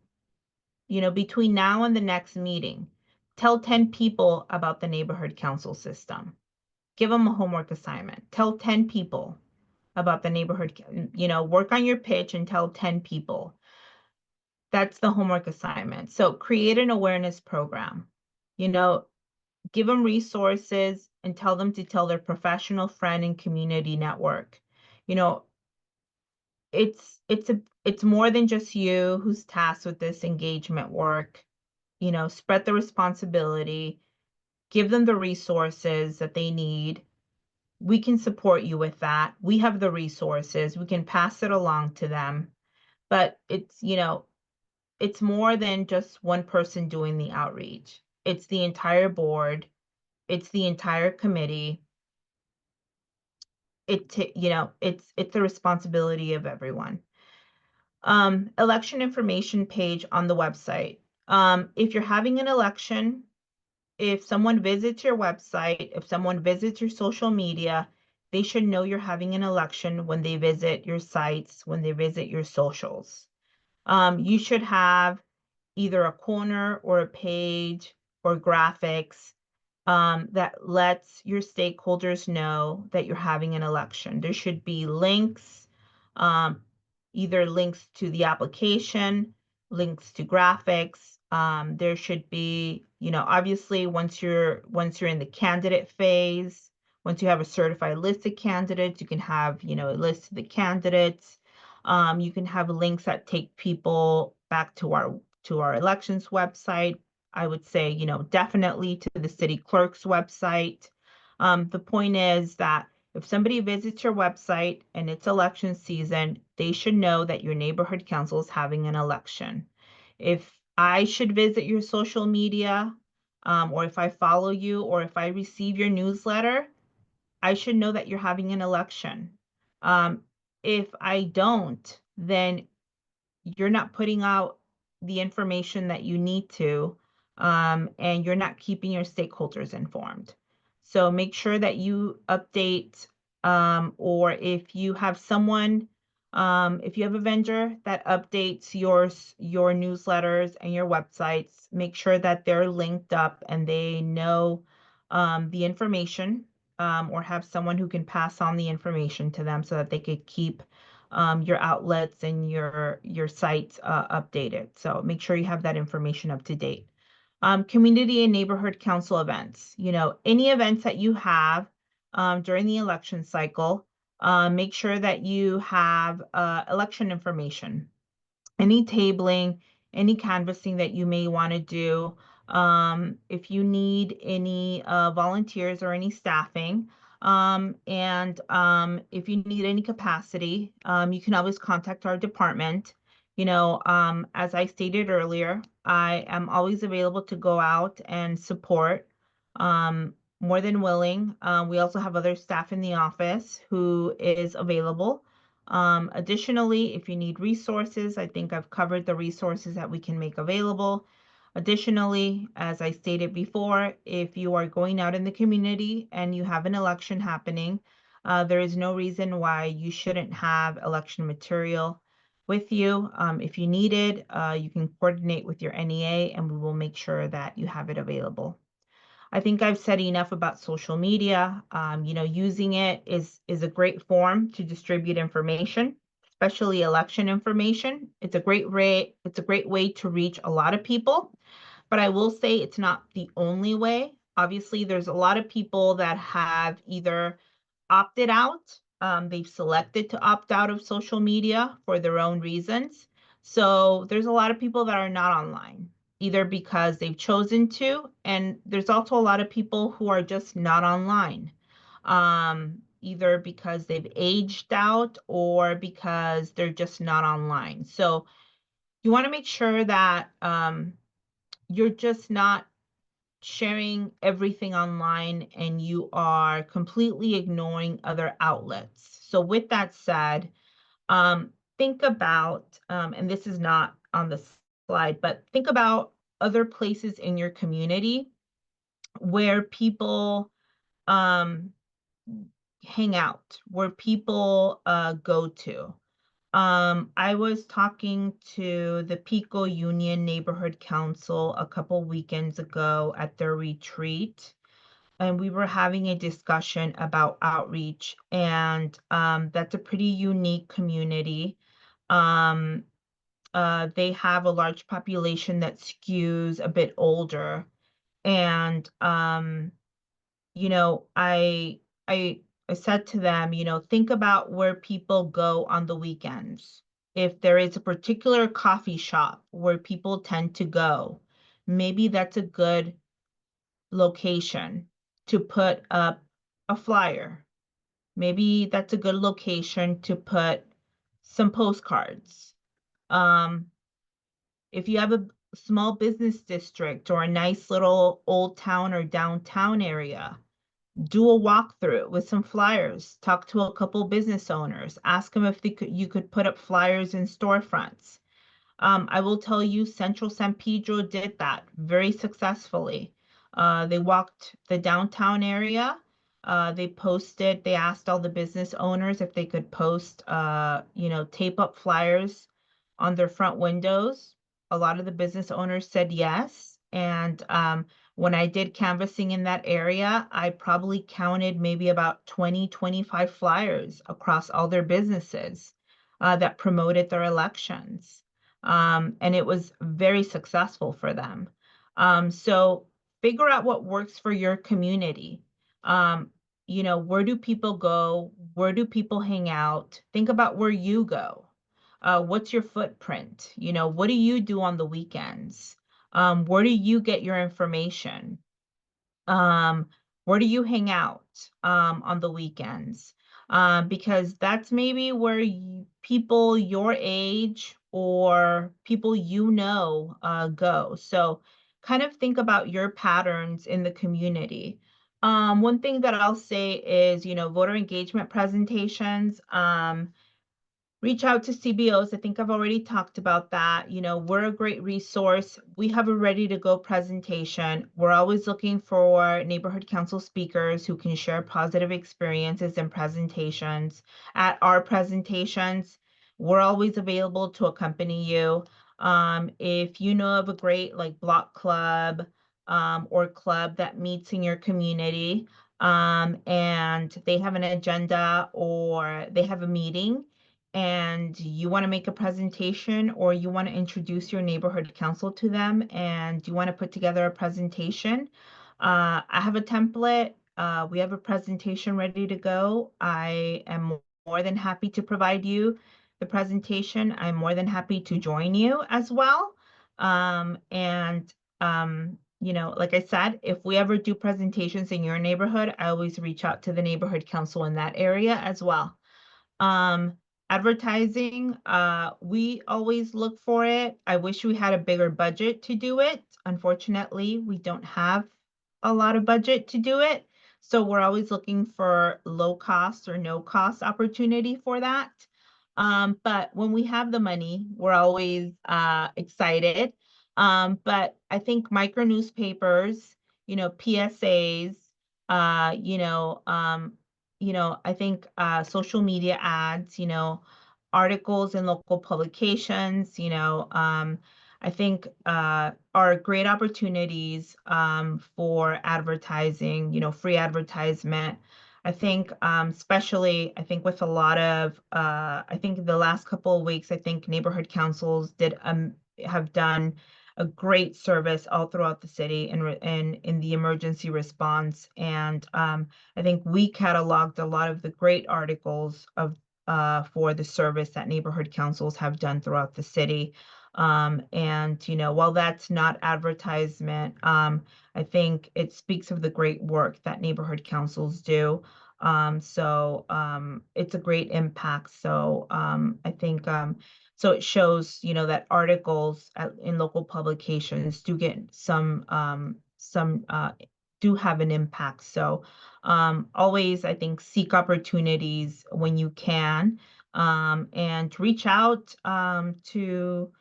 between now and the next meeting, tell 10 people about the neighborhood council system. Give them a homework assignment. Tell 10 people about the neighborhood, work on your pitch and tell 10 people. That's the homework assignment. So create an awareness program. You know, Give them resources and tell them to tell their professional friend and community network. You know, it's more than just you who's tasked with this engagement work. Spread the responsibility, give them the resources that they need. We can support you with that. We have the resources. We can pass it along to them. But it's more than just one person doing the outreach. It's the entire board. It's the entire committee. It's the responsibility of everyone. Election information page on the website. If you're having an election, if someone visits your website, if someone visits your social media, they should know you're having an election when they visit your sites, when they visit your socials. You should have either a corner or a page or graphics that lets your stakeholders know that you're having an election. There should be links, um, either links to the application, links to graphics. There should be, obviously once you're in the candidate phase, once you have a certified list of candidates, you can have, a list of the candidates. You can have links that take people back to our elections website. I would say, definitely to the city clerk's website. The point is that if somebody visits your website and it's election season, they should know that your neighborhood council is having an election. If I should visit your social media, or if I follow you, or if I receive your newsletter, I should know that you're having an election. Um, if I don't, then you're not putting out the information that you need to, and you're not keeping your stakeholders informed. So make sure that you update, or if you have someone, if you have a vendor that updates your newsletters and your websites, make sure that they're linked up and they know the information, or have someone who can pass on the information to them so that they could keep your outlets and your sites updated. So make sure you have that information up to date. Community and neighborhood council events. Any events that you have during the election cycle, make sure that you have election information, any tabling, any canvassing that you may want to do. If you need any volunteers or any staffing, and if you need any capacity, you can always contact our department. As I stated earlier, I am always available to go out and support. More than willing. We also have other staff in the office who is available. Additionally, if you need resources, I think I've covered the resources that we can make available. Additionally, as I stated before, if you are going out in the community and you have an election happening, there is no reason why you shouldn't have election material. with you. If you need it, you can coordinate with your NEA and we will make sure that you have it available. I think I've said enough about social media. Using it is a great form to distribute information, especially election information. It's a great way to reach a lot of people, but I will say it's not the only way. Obviously, there's a lot of people that have either opted out, they've selected to opt out of social media for their own reasons. So there's a lot of people that are not online, either because they've chosen to, and there's also a lot of people who are just not online, either because they've aged out or because they're just not online. So you want to make sure that you're just not sharing everything online and you are completely ignoring other outlets. So with that said, think about, and this is not on the slide, but think about other places in your community where people um, hang out, where people go to. I was talking to the Pico Union Neighborhood Council a couple weekends ago at their retreat, and we were having a discussion about outreach, and that's a pretty unique community. Um, they have a large population that skews a bit older, and I I said to them, think about where people go on the weekends. If there is a particular coffee shop where people tend to go, maybe that's a good location to put up a flyer. Maybe that's a good location to put some postcards. Um, if you have a small business district or a nice little old town or downtown area, do a walkthrough with some flyers, talk to a couple business owners, ask them if you could put up flyers in storefronts. I will tell you, Central San Pedro did that very successfully. They walked the downtown area. They asked all the business owners if they could post, tape up flyers on their front windows. A lot of the business owners said yes. And when I did canvassing in that area, I probably counted maybe about 20, 25 flyers across all their businesses that promoted their elections. And it was very successful for them. So figure out what works for your community. Where do people go? Where do people hang out? Think about where you go. What's your footprint? What do you do on the weekends? Where do you get your information? Um, where do you hang out on the weekends? Because that's maybe where people your age or people go. So kind of think about your patterns in the community. One thing that I'll say is, voter engagement presentations. Reach out to CBOs. I think I've already talked about that. We're a great resource. We have a ready to go presentation. We're always looking for neighborhood council speakers who can share positive experiences and presentations. At our presentations, we're always available to accompany you. If you know of a great block club or club that meets in your community, and they have an agenda or they have a meeting, and you want to make a presentation or you want to introduce your neighborhood council to them and you want to put together a presentation, I have a template. We have a presentation ready to go. I am more than happy to provide you the presentation. I'm more than happy to join you as well. Like I said, if we ever do presentations in your neighborhood, I always reach out to the neighborhood council in that area as well. Um, Advertising, we always look for it. I wish we had a bigger budget to do it. Unfortunately, we don't have a lot of budget to do it. So we're always looking for low cost or no cost opportunity for that. But when we have the money, we're always excited. But I think micro newspapers, PSAs, I think social media ads, articles in local publications, I think are great opportunities for advertising, free advertisement. I think especially, I think with a lot of, I think the last couple of weeks, I think neighborhood councils have done a great service all throughout the city in the emergency response. And I think we cataloged a lot of the great articles for the service that neighborhood councils have done throughout the city. And while that's not advertisement, I think it speaks of the great work that neighborhood councils do. So it's a great impact. So I think so it shows, that articles in local publications do get some do have an impact. So always, I think, seek opportunities when you can, and reach out to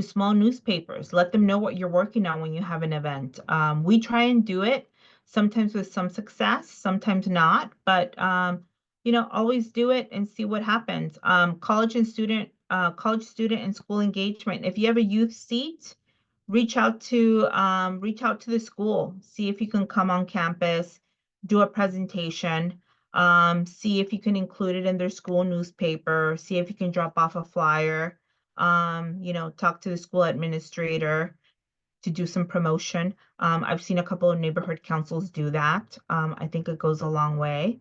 small newspapers. Let them know what you're working on when you have an event. We try and do it, sometimes with some success, sometimes not, but always do it and see what happens. College student and school engagement. If you have a youth seat, reach out to the school, see if you can come on campus, do a presentation, see if you can include it in their school newspaper, see if you can drop off a flyer, talk to the school administrator to do some promotion. I've seen a couple of neighborhood councils do that. I think it goes a long way.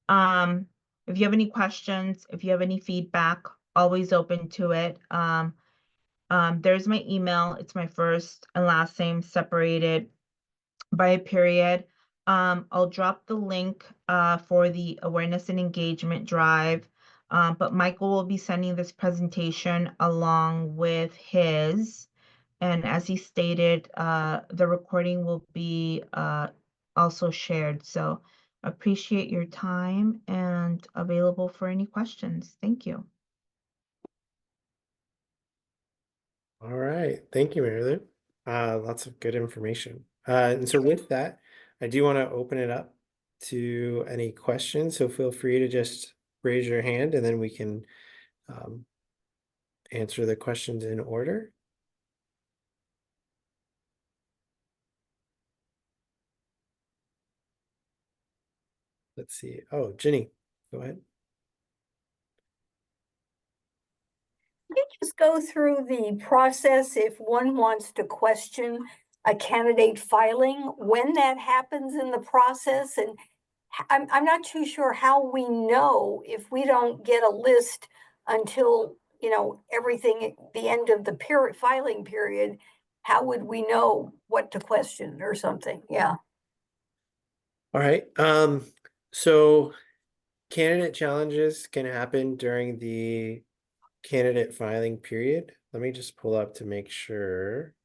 Um, if you have any questions, if you have any feedback, always open to it. There's my email. It's my first and last name separated by a period. I'll drop the link for the awareness and engagement drive. But Michael will be sending this presentation along with his. And as he stated, the recording will be also shared. So appreciate your time and available for any questions. Thank you. All right. Thank you, Mary Lou. Lots of good information. And so with that, I do want to open it up to any questions. So feel free to just raise your hand and then we can answer the questions in order. Let's see. Oh, Ginny, go ahead. You just go through the process if one wants to question a candidate filing, when that happens in the process. And I'm not too sure how we know if we don't get a list until, everything at the end of the filing period, how would we know what to question or something? Yeah. All right. So candidate challenges can happen during the candidate filing period. Let me just pull up to make sure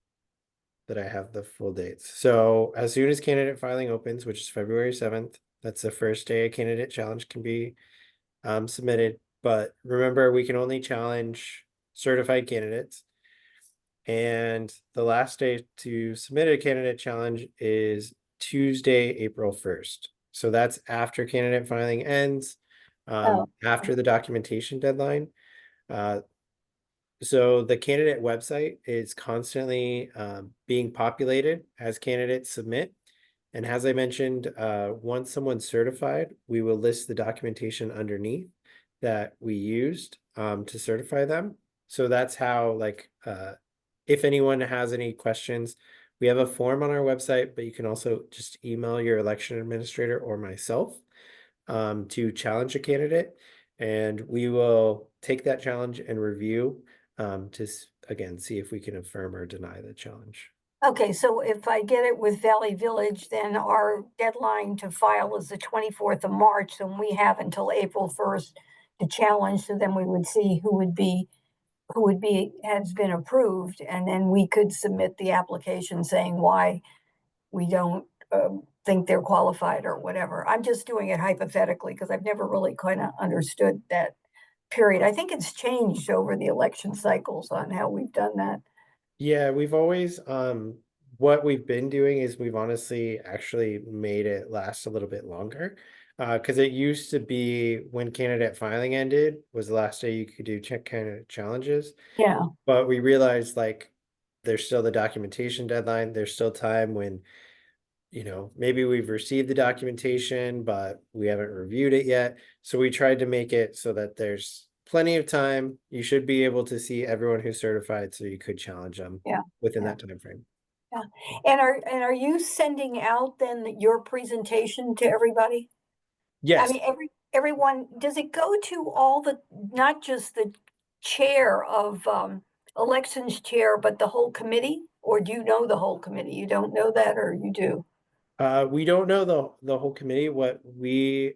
that I have the full dates. So as soon as candidate filing opens, which is February 7th, that's the first day a candidate challenge can be submitted. But remember, we can only challenge certified candidates. And the last day to submit a candidate challenge is Tuesday, April 1st. So that's after candidate filing ends, after the documentation deadline. So the candidate website is constantly being populated as candidates submit. And as I mentioned, once someone's certified, we will list the documentation underneath that we used to certify them. So that's how, if anyone has any questions, we have a form on our website, but you can also just email your election administrator or myself to challenge a candidate. And we will take that challenge and review to, again, see if we can affirm or deny the challenge. Okay, so if I get it with Valley Village, then our deadline to file is the 24th of March, and we have until April 1st to challenge. So then we would see who has been approved, and then we could submit the application saying why we don't think they're qualified or whatever. I'm just doing it hypothetically because I've never really kind of understood that period. I think it's changed over the election cycles on how we've done that. Yeah, we've always what we've been doing is we've honestly actually made it last a little bit longer. Because it used to be when candidate filing ended was the last day you could do check candidate challenges. Yeah, But we realized like there's still the documentation deadline. There's still time when, maybe we've received the documentation, but we haven't reviewed it yet. So we tried to make it so that there's plenty of time. You should be able to see everyone who's certified, so you could challenge them yeah, within yeah. that time frame. yeah. And are you sending out then your presentation to everybody? I Yes. mean, everyone, does it go to all the, not just the chair of elections chair, but the whole committee? Or do you know the whole committee? You don't know that, or you do? We don't know the whole committee.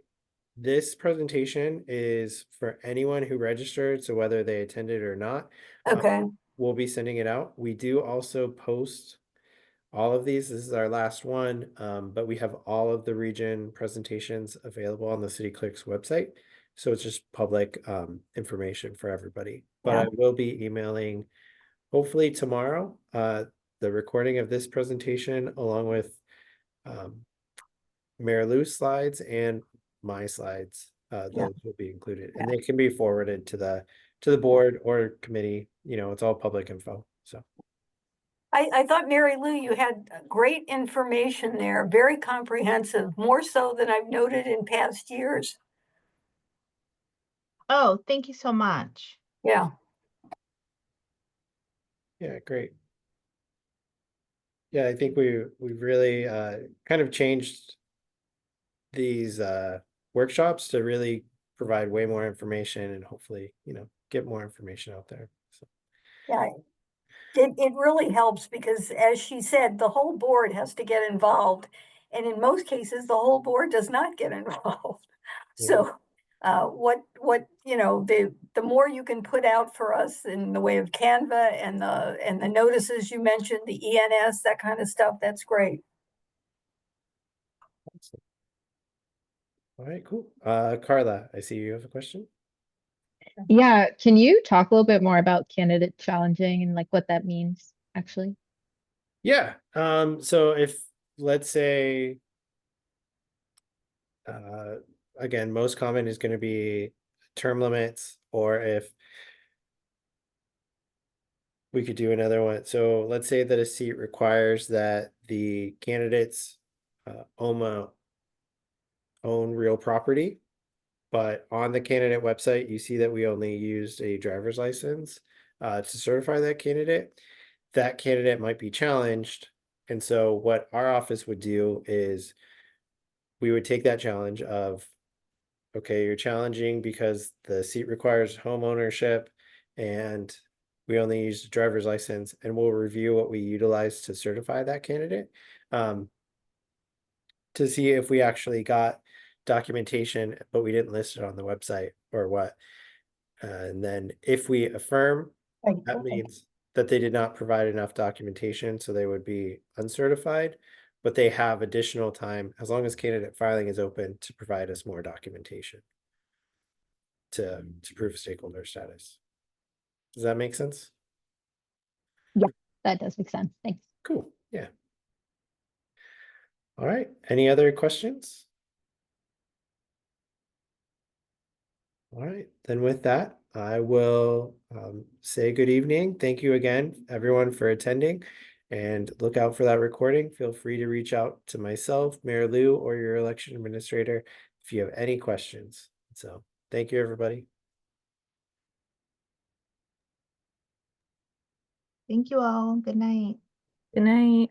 This presentation is for anyone who registered, so whether they attended or not, Okay, we'll be sending it out. We do also post all of these. This is our last one, but we have all of the region presentations available on the City Clerk's website. So it's just public information for everybody. But yeah, I will be emailing, hopefully tomorrow, the recording of this presentation along with Mayor Lou's slides and my slides. Yeah. Those will be included, and they can be forwarded to the board or committee. It's all public info. So I thought, Mary Lou, you had great information there, very comprehensive, more so than I've noted in past years. Oh, thank you so much. Yeah, yeah, great. Yeah, I think we've really kind of changed these workshops to really provide way more information and hopefully, get more information out there. So yeah. It really helps because, as she said, the whole board has to get involved. And in most cases, the whole board does not get involved. yeah, So the more you can put out for us in the way of Canva and the notices you mentioned, the ENS, that kind of stuff, that's great. awesome. All right, cool. Carla, I see you have a question. Yeah, can you talk a little bit more about candidate challenging and like what that means, actually? Yeah. So if let's say again, most common is going to be term limits, or if we could do another one. So let's say that a seat requires that the candidates own real property, but on the candidate website, you see that we only used a driver's license to certify that candidate. That candidate might be challenged. And so what our office would do is we would take that challenge of, okay, you're challenging because the seat requires home ownership and we only used a driver's license, and we'll review what we utilize to certify that candidate to see if we actually got documentation, but we didn't list it on the website or what. And then if we affirm, that means that they did not provide enough documentation, so they would be uncertified, but they have additional time as long as candidate filing is open to provide us more documentation to prove stakeholder status. Does that make sense? That does make sense. Thanks. Cool. Yeah. All right. Any other questions? All right. Then with that, I will say good evening. Thank you again, everyone, for attending, and look out for that recording. Feel free to reach out to myself, Mayor Lou, or your election administrator if you have any questions. So thank you, everybody. Thank you all. Good night. Good night.